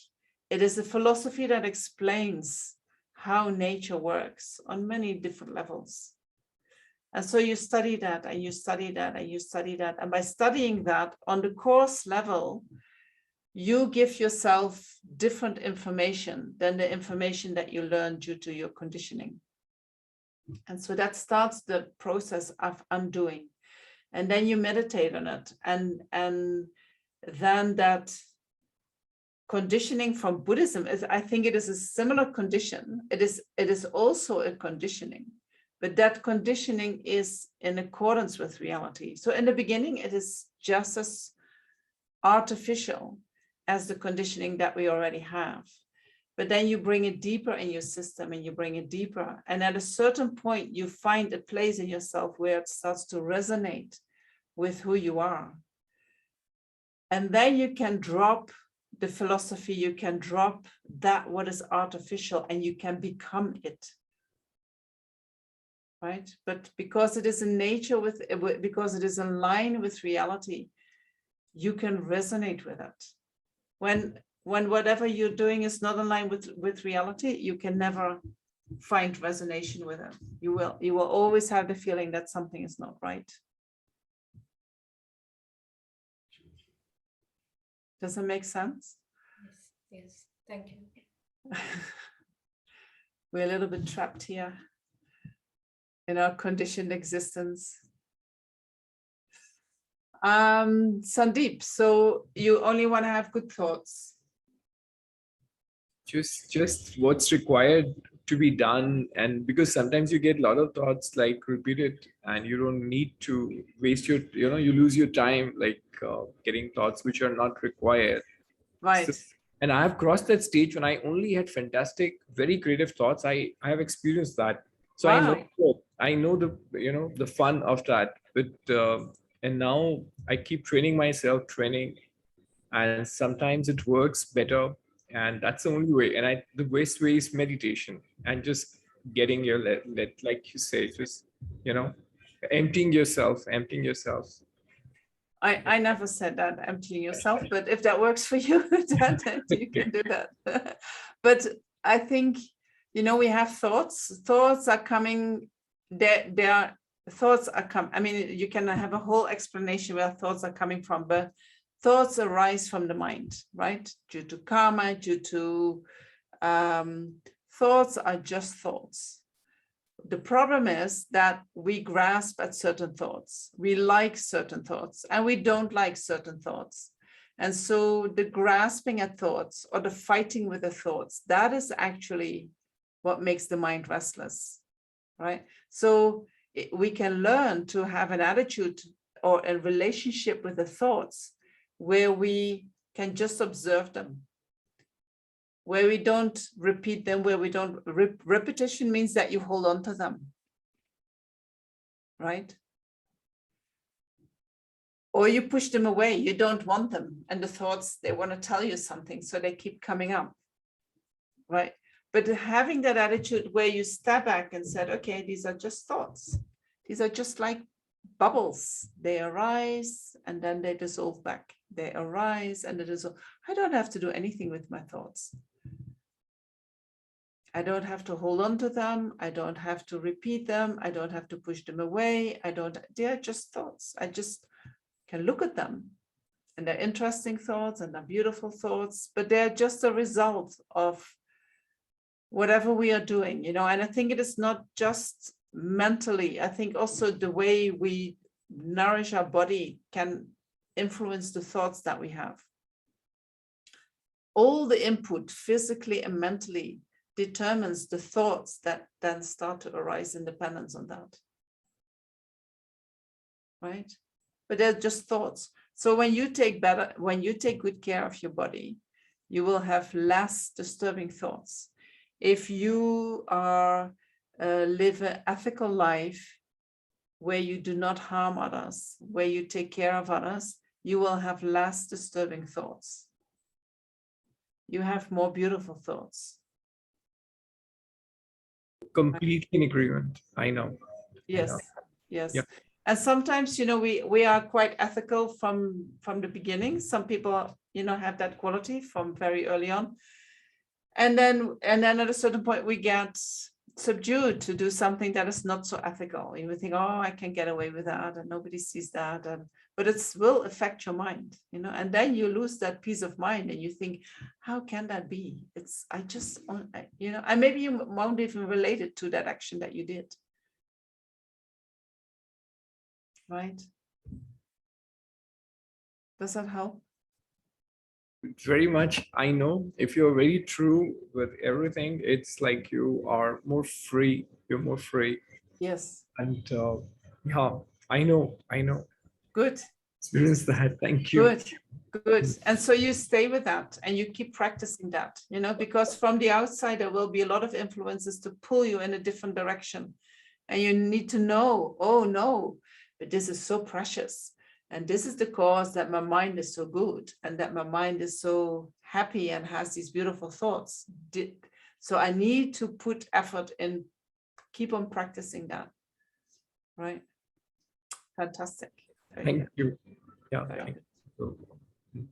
it is a philosophy that explains how nature works on many different levels. And so you study that and you study that and you study that. And by studying that on the course level, you give yourself different information than the information that you learn due to your conditioning. And so that starts the process of undoing. And then you meditate on it. And then that conditioning from Buddhism is, I think it is a similar condition. It is also a conditioning, but that conditioning is in accordance with reality. So in the beginning, it is just as artificial as the conditioning that we already have. But then you bring it deeper in your system and you bring it deeper. And at a certain point, you find a place in yourself where it starts to resonate with who you are. And then you can drop the philosophy, you can drop that what is artificial and you can become it. Right? But because it is in nature because it is in line with reality, you can resonate with it. When whatever you're doing is not in line with reality, you can never find resonation with it. You will always have the feeling that something is not right. Does it make sense? Yes, thank you. We're a little bit trapped here in our conditioned existence. Sandeep, so you only want to have good thoughts. Just what's required to be done, and because sometimes you get a lot of thoughts like repeated, and you don't need to waste your, you lose your time like getting thoughts which are not required. Right. So, and I have crossed that stage when I only had fantastic, very creative thoughts. I have experienced that. So Wow. I know the the fun of that. But and now I keep training myself, and sometimes it works better. And that's the only way. And the best way is meditation and just getting your like you say, just emptying yourself. I never said that, emptying yourself, but if that works for you, then you can do that. But I think, we have thoughts. Thoughts are coming. Thoughts are coming. I mean, you can have a whole explanation where thoughts are coming from, but thoughts arise from the mind, right? Due to karma, due to thoughts are just thoughts. The problem is that we grasp at certain thoughts. We like certain thoughts and we don't like certain thoughts. And so the grasping at thoughts or the fighting with the thoughts, that is actually what makes the mind restless, right? So we can learn to have an attitude or a relationship with the thoughts where we can just observe them, where we don't repeat them, where we don't, repetition means that you hold on to them, right? Or you push them away, you don't want them. And the thoughts, they want to tell you something, so they keep coming up, right? But having that attitude where you step back and said, okay, these are just thoughts. These are just like bubbles. They arise and then they dissolve back. They arise and they dissolve. I don't have to do anything with my thoughts. I don't have to hold on to them. I don't have to repeat them. I don't have to push them away. They're just thoughts. I just can look at them. And they're interesting thoughts and they're beautiful thoughts, but they're just a result of whatever we are doing, and I think it is not just mentally. I think also the way we nourish our body can influence the thoughts that we have. All the input physically and mentally determines the thoughts that then start to arise in dependence on that. Right? But they're just thoughts. So when you take good care of your body, you will have less disturbing thoughts. If you are live an ethical life where you do not harm others, where you take care of others, you will have less disturbing thoughts. You have more beautiful thoughts. Completely in agreement. I know. Yes, I know. yes. Yeah. And sometimes, we are quite ethical from the beginning. Some people, have that quality from very early on. And then at a certain point, we get subdued to do something that is not so ethical. And we think, oh, I can get away with that, and nobody sees that. But it will affect your mind, and then you lose that peace of mind, and you think, how can that be? And maybe you won't even relate it to that action that you did. Right? Does that help? Very much. I know if you're very true with everything, it's like you are more free. You're more free. Yes. And yeah, I know. Good. Experience that. Thank you. Good. And so you stay with that and you keep practicing that, because from the outside, there will be a lot of influences to pull you in a different direction. And you need to know, oh no, but this is so precious. And this is the cause that my mind is so good and that my mind is so happy and has these beautiful thoughts. So I need to put effort in, keep on practicing that. Right? Fantastic. Thank you. Yeah. Very Thank good. you.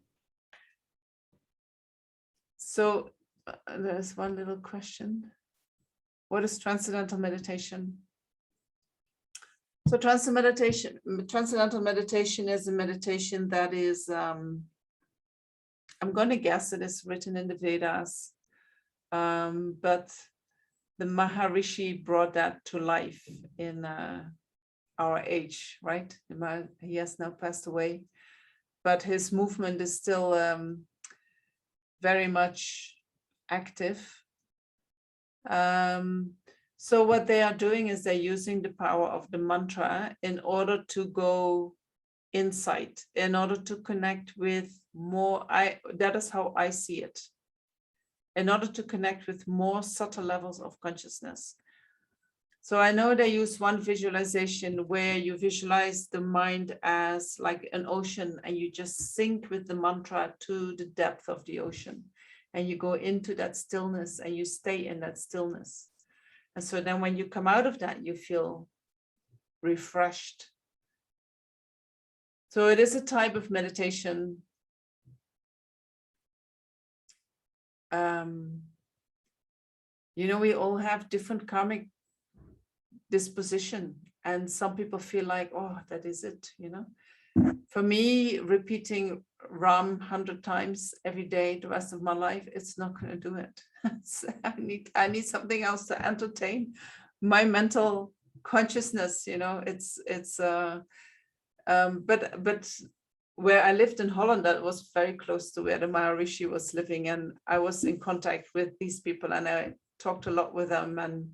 So there's one little question. What is Transcendental Meditation? So Transcendental Meditation is a meditation that is, I'm going to guess it is written in the Vedas, but the Maharishi brought that to life in our age, right? He has now passed away, but his movement is still very much active. So what they are doing is they're using the power of the mantra in order to go inside, in order to connect with more, that is how I see it, in order to connect with more subtle levels of consciousness. So I know they use one visualization where you visualize the mind as like an ocean and you just sink with the mantra to the depth of the ocean. And you go into that stillness and you stay in that stillness. And so then when you come out of that, you feel refreshed. So it is a type of meditation. We all have different karmic disposition, and some people feel like, oh, that is it, For me, repeating Ram 100 times every day the rest of my life, it's not going to do it. I need something else to entertain my mental consciousness, but where I lived in Holland, that was very close to where the Maharishi was living, and I was in contact with these people and I talked a lot with them, and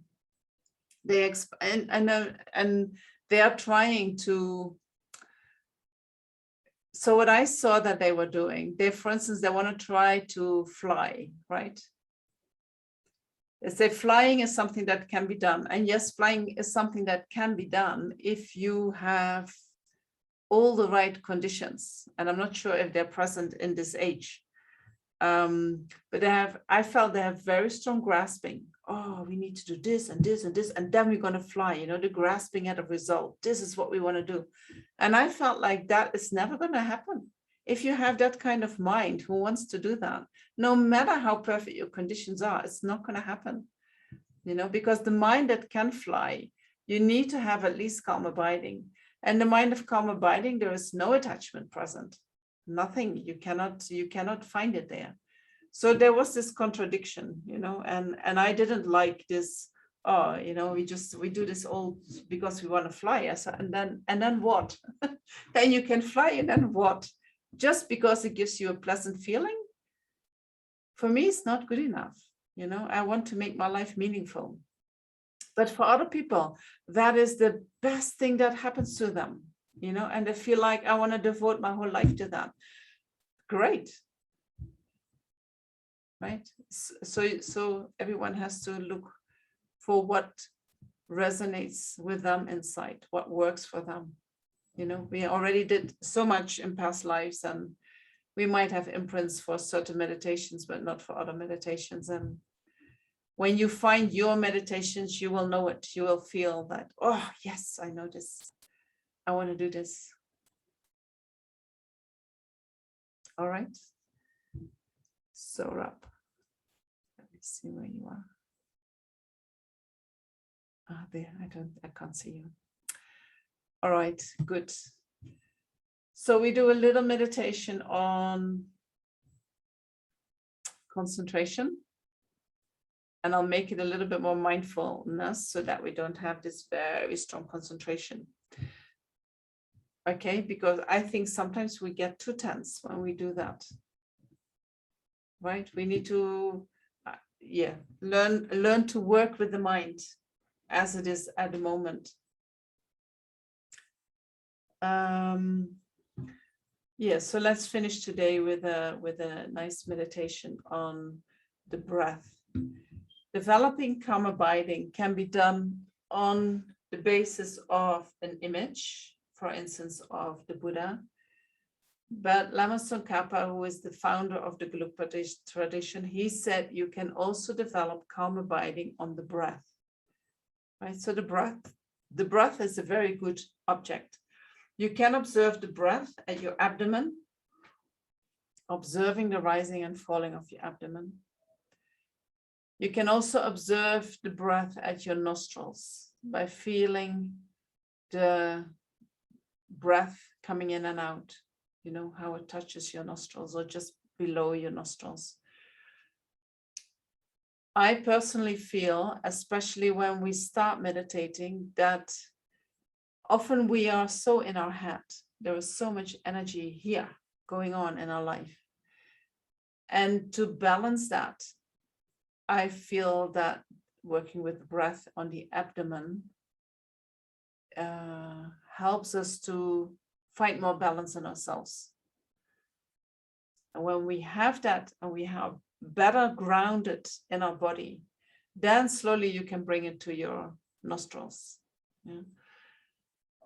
they and they are trying to. So what I saw that they were doing, for instance, they want to try to fly, right? They say flying is something that can be done. And yes, flying is something that can be done if you have all the right conditions. And I'm not sure if they're present in this age. But I felt they have very strong grasping. Oh, we need to do this and this and this, and then we're going to fly, the grasping at a result. This is what we want to do. And I felt like that is never going to happen. If you have that kind of mind who wants to do that, no matter how perfect your conditions are, it's not going to happen, because the mind that can fly, you need to have at least calm abiding. And the mind of calm abiding, there is no attachment present. Nothing, you cannot find it there. So there was this contradiction, and I didn't like this. Oh, we do this all because we want to fly. And then what? Then you can fly, and then what? just because it gives you a pleasant feeling, for me, it's not good enough. You know, I want to make my life meaningful. But for other people, that is the best thing that happens to them, you know, and they feel like I want to devote my whole life to that. Great. Right? So everyone has to look for what resonates with them inside, what works for them. You know, we already did so much in past lives, and we might have imprints for certain meditations, but not for other meditations. And when you find your meditations, you will know it. You will feel that, oh, yes, I know this. I want to do this. All right. So up. Let me see where you are. Ah, there. I can't see you. All right, good. So we do a little meditation on concentration. And I'll make it a little bit more mindfulness so that we don't have this very strong concentration. Okay, because I think sometimes we get too tense when we do that. Right? We need to, learn to work with the mind as it is at the moment. So let's finish today with a nice meditation on the breath. Developing calm abiding can be done on the basis of an image, for instance, of the Buddha. But Lama Tsongkhapa, who is the founder of the Gelugpa tradition, he said you can also develop calm abiding on the breath. Right? So the breath is a very good object. You can observe the breath at your abdomen, observing the rising and falling of your abdomen. You can also observe the breath at your nostrils by feeling the breath coming in and out, you know, how it touches your nostrils or just below your nostrils. I personally feel, especially when we start meditating, that often we are so in our head. There is so much energy here going on in our life. And to balance that, I feel that working with breath on the abdomen helps us to find more balance in ourselves. And when we have that and we have better grounded in our body, then slowly you can bring it to your nostrils. Yeah.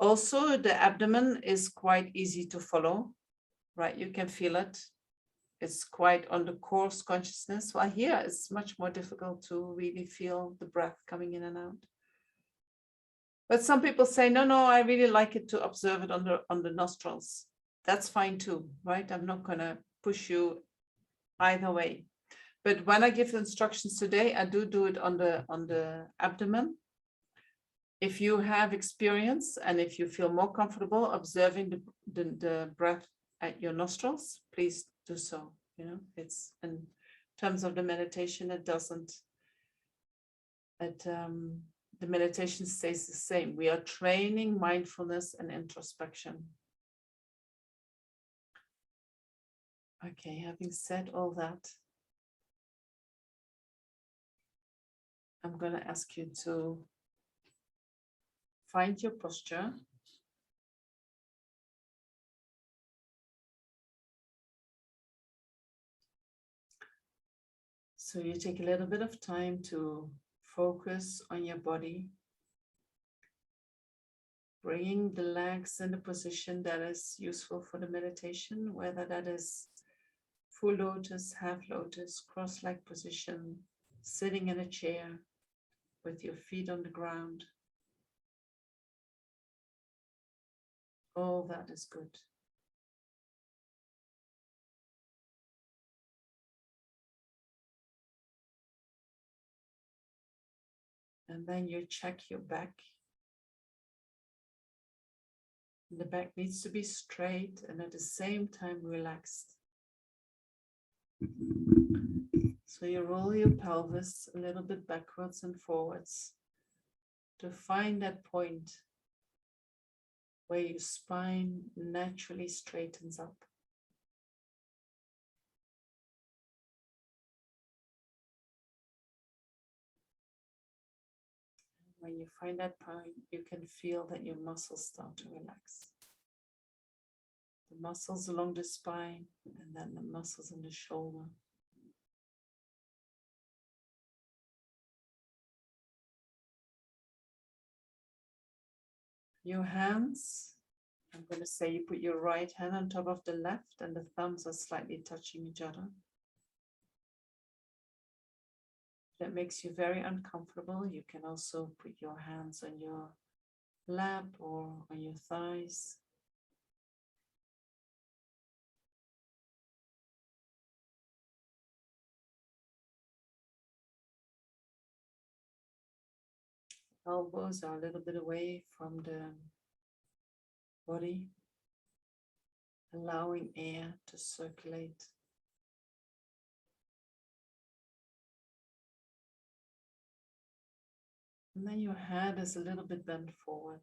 Also, the abdomen is quite easy to follow, right? You can feel it. It's quite on the coarse consciousness. While here it's much more difficult to really feel the breath coming in and out. But some people say, no, I really like it to observe it on the nostrils. That's fine too, right? I'm not going to push you either way. But when I give instructions today, I do it on the abdomen. If you have experience and if you feel more comfortable observing the breath at your nostrils, please do so. You know, it's in terms of the meditation, it doesn't. The meditation stays the same. We are training mindfulness and introspection. Okay, having said all that, I'm going to ask you to find your posture. So you take a little bit of time to focus on your body, bringing the legs in a position that is useful for the meditation, whether that is full lotus, half lotus, cross-leg position, sitting in a chair with your feet on the ground. All that is good. And then you check your back. The back needs to be straight and at the same time relaxed. So you roll your pelvis a little bit backwards and forwards to find that point where your spine naturally straightens up. When you find that point, you can feel that your muscles start to relax. The muscles along the spine and then the muscles in the shoulder. Your hands, I'm going to say you put your right hand on top of the left and the thumbs are slightly touching each other. That makes you very uncomfortable. You can also put your hands on your lap or on your thighs. Elbows are a little bit away from the body, allowing air to circulate. And then your head is a little bit bent forward.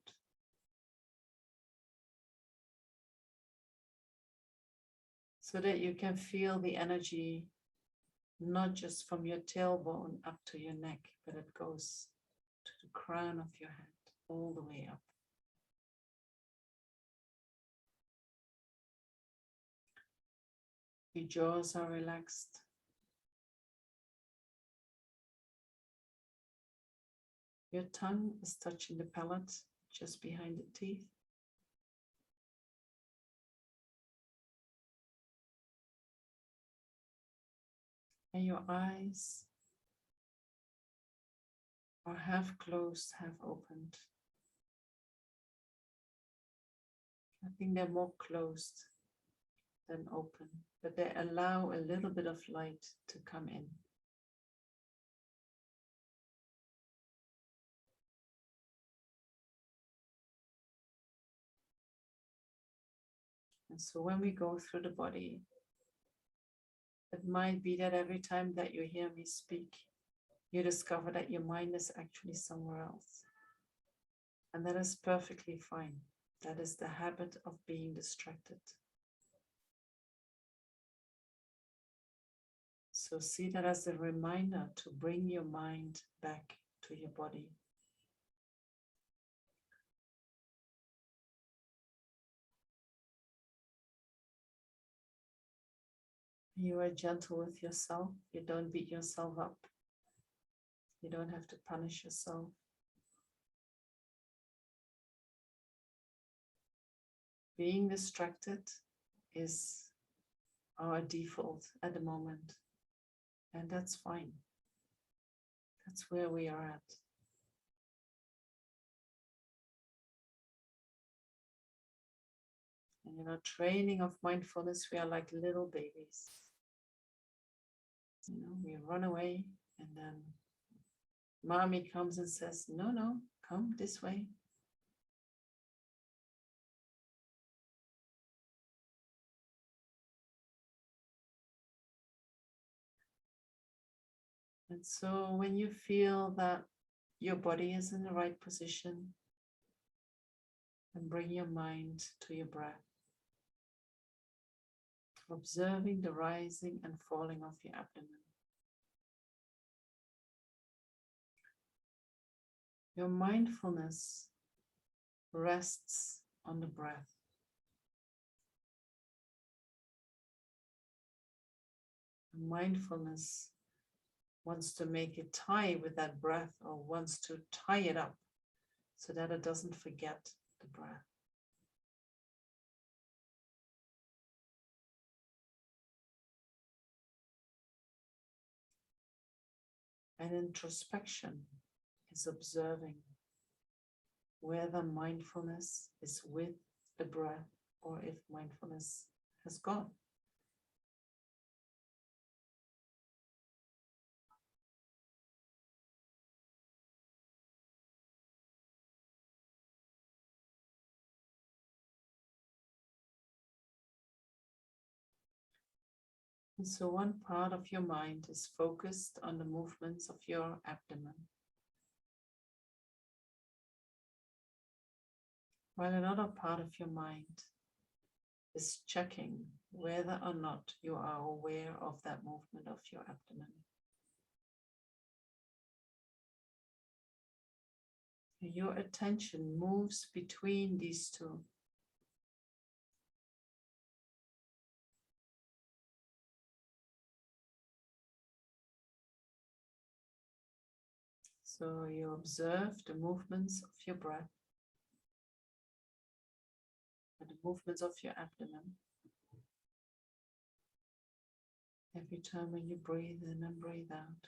So that you can feel the energy, not just from your tailbone up to your neck, but it goes to the crown of your head, all the way up. Your jaws are relaxed. Your tongue is touching the palate just behind the teeth. And your eyes are half closed, half opened. I think they're more closed than open, but they allow a little bit of light to come in. And so when we go through the body, it might be that every time that you hear me speak, you discover that your mind is actually somewhere else. And that is perfectly fine. That is the habit of being distracted. So see that as a reminder to bring your mind back to your body. You are gentle with yourself. You don't beat yourself up. You don't have to punish yourself. Being distracted is our default at the moment. And that's fine. That's where we are at. And in our training of mindfulness, we are like little babies. You know, we run away and then mommy comes and says, no, no, come this way. And so when you feel that your body is in the right position, and bring your mind to your breath, observing the rising and falling of your abdomen. Your mindfulness rests on the breath. Mindfulness wants to make it tie with that breath, or wants to tie it up so that it doesn't forget the breath. And introspection is observing whether mindfulness is with the breath or if mindfulness has gone. And so one part of your mind is focused on the movements of your abdomen, while another part of your mind is checking whether or not you are aware of that movement of your abdomen. Your attention moves between these two. So you observe the movements of your breath and the movements of your abdomen. Every time when you breathe in and breathe out.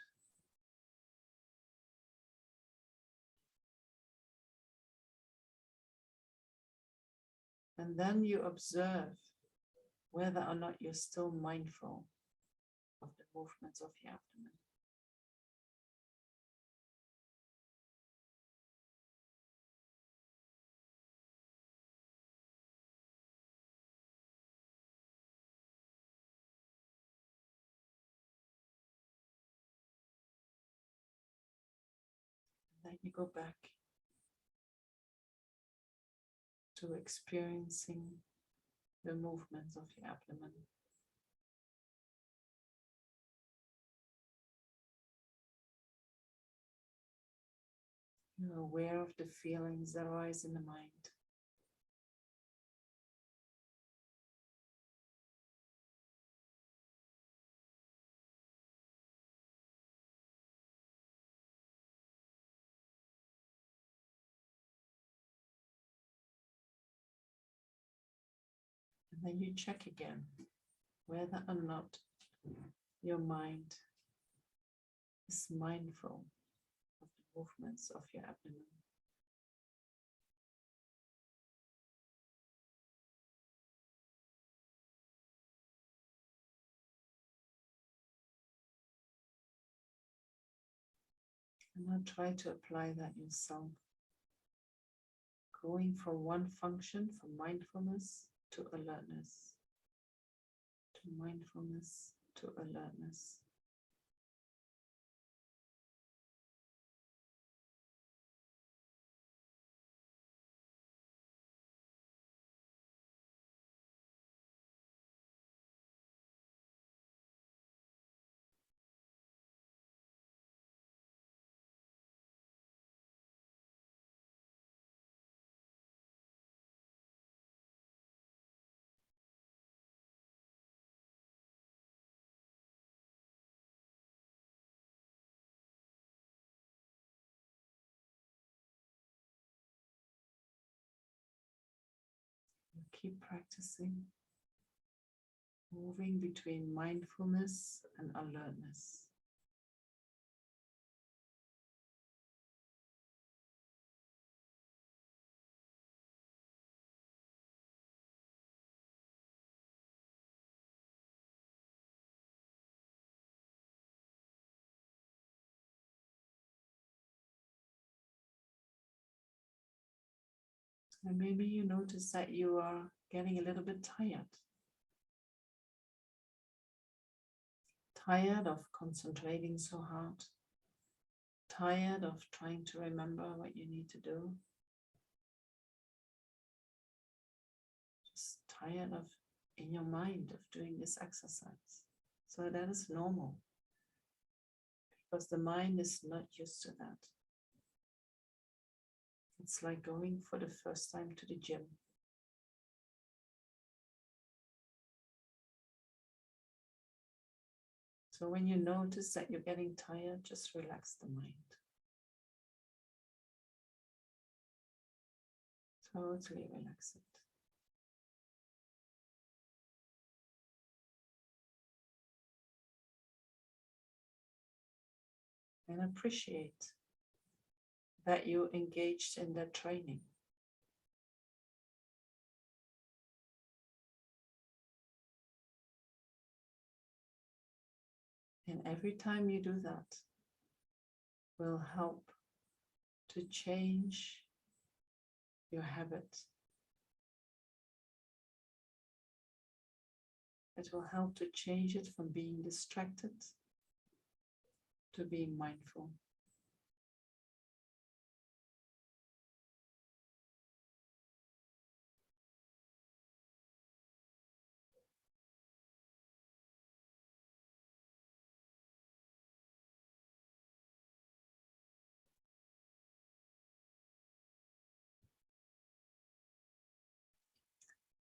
And then you observe whether or not you're still mindful of the movements of your abdomen. Then you go back to experiencing the movements of your abdomen. You're aware of the feelings that arise in the mind. And then you check again whether or not your mind is mindful of the movements of your abdomen. And now try to apply that yourself. Going from one function, from mindfulness to alertness, to mindfulness to alertness. Keep practicing, moving between mindfulness and alertness. And maybe you notice that you are getting a little bit tired. Tired of concentrating so hard. Tired of trying to remember what you need to do. Just tired of, in your mind, of doing this exercise. So that is normal. Because the mind is not used to that. It's like going for the first time to the gym. So when you notice that you're getting tired, just relax the mind. Totally relax it. And appreciate that you engaged in that training. And every time you do that, will help to change your habit. It will help to change it from being distracted to being mindful.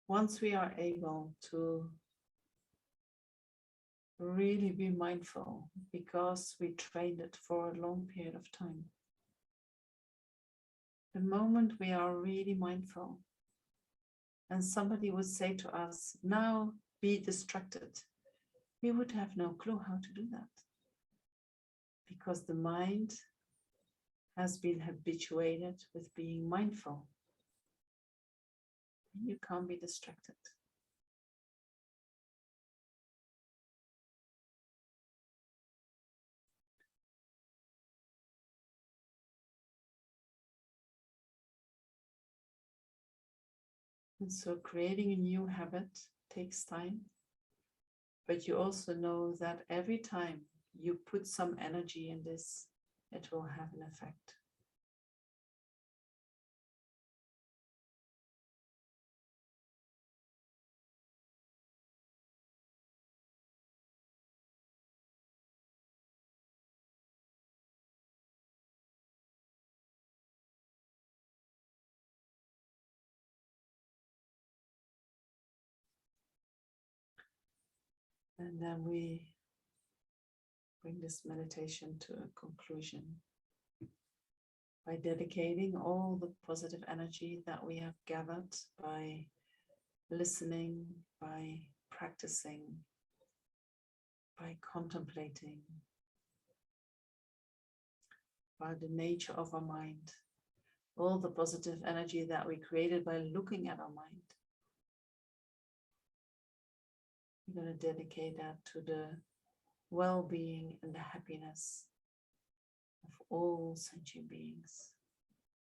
once we are able to really be mindful, because we trained it for a long period of time, the moment we are really mindful and somebody would say to us, now be distracted, we would have no clue how to do that, because the mind has been habituated with being mindful. You can't be distracted. And so creating a new habit takes time, but you also know that every time you put some energy in this, it will have an effect. And then we bring this meditation to a conclusion by dedicating all the positive energy that we have gathered by listening, by practicing, by contemplating, by the nature of our mind, all the positive energy that we created by looking at our mind. We're going to dedicate that to the well-being and the happiness of all sentient beings,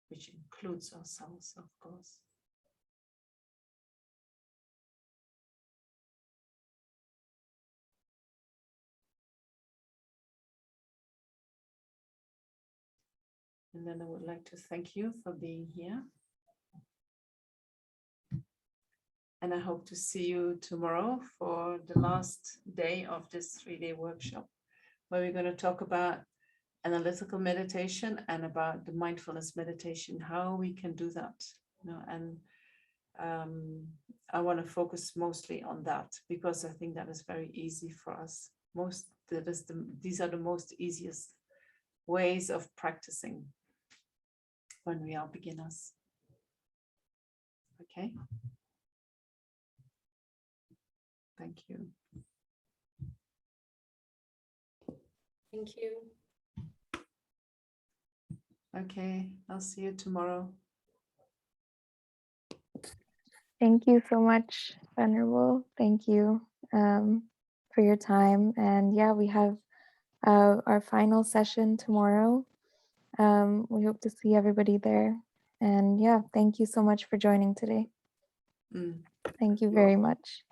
which includes ourselves, of course. And then I would like to thank you for being here. And I hope to see you tomorrow for the last day of this 3-day workshop, where we're going to talk about analytical meditation and about the mindfulness meditation, how we can do that. And I want to focus mostly on that, because I think that is very easy for us. These are the most easiest ways of practicing when we are beginners. Okay. Thank you. Thank you. Okay, I'll see you tomorrow. Thank you so much, Venerable. Thank you for your time. And yeah, we have our final session tomorrow. We hope to see everybody there. And yeah, thank you so much for joining today. Thank you very much.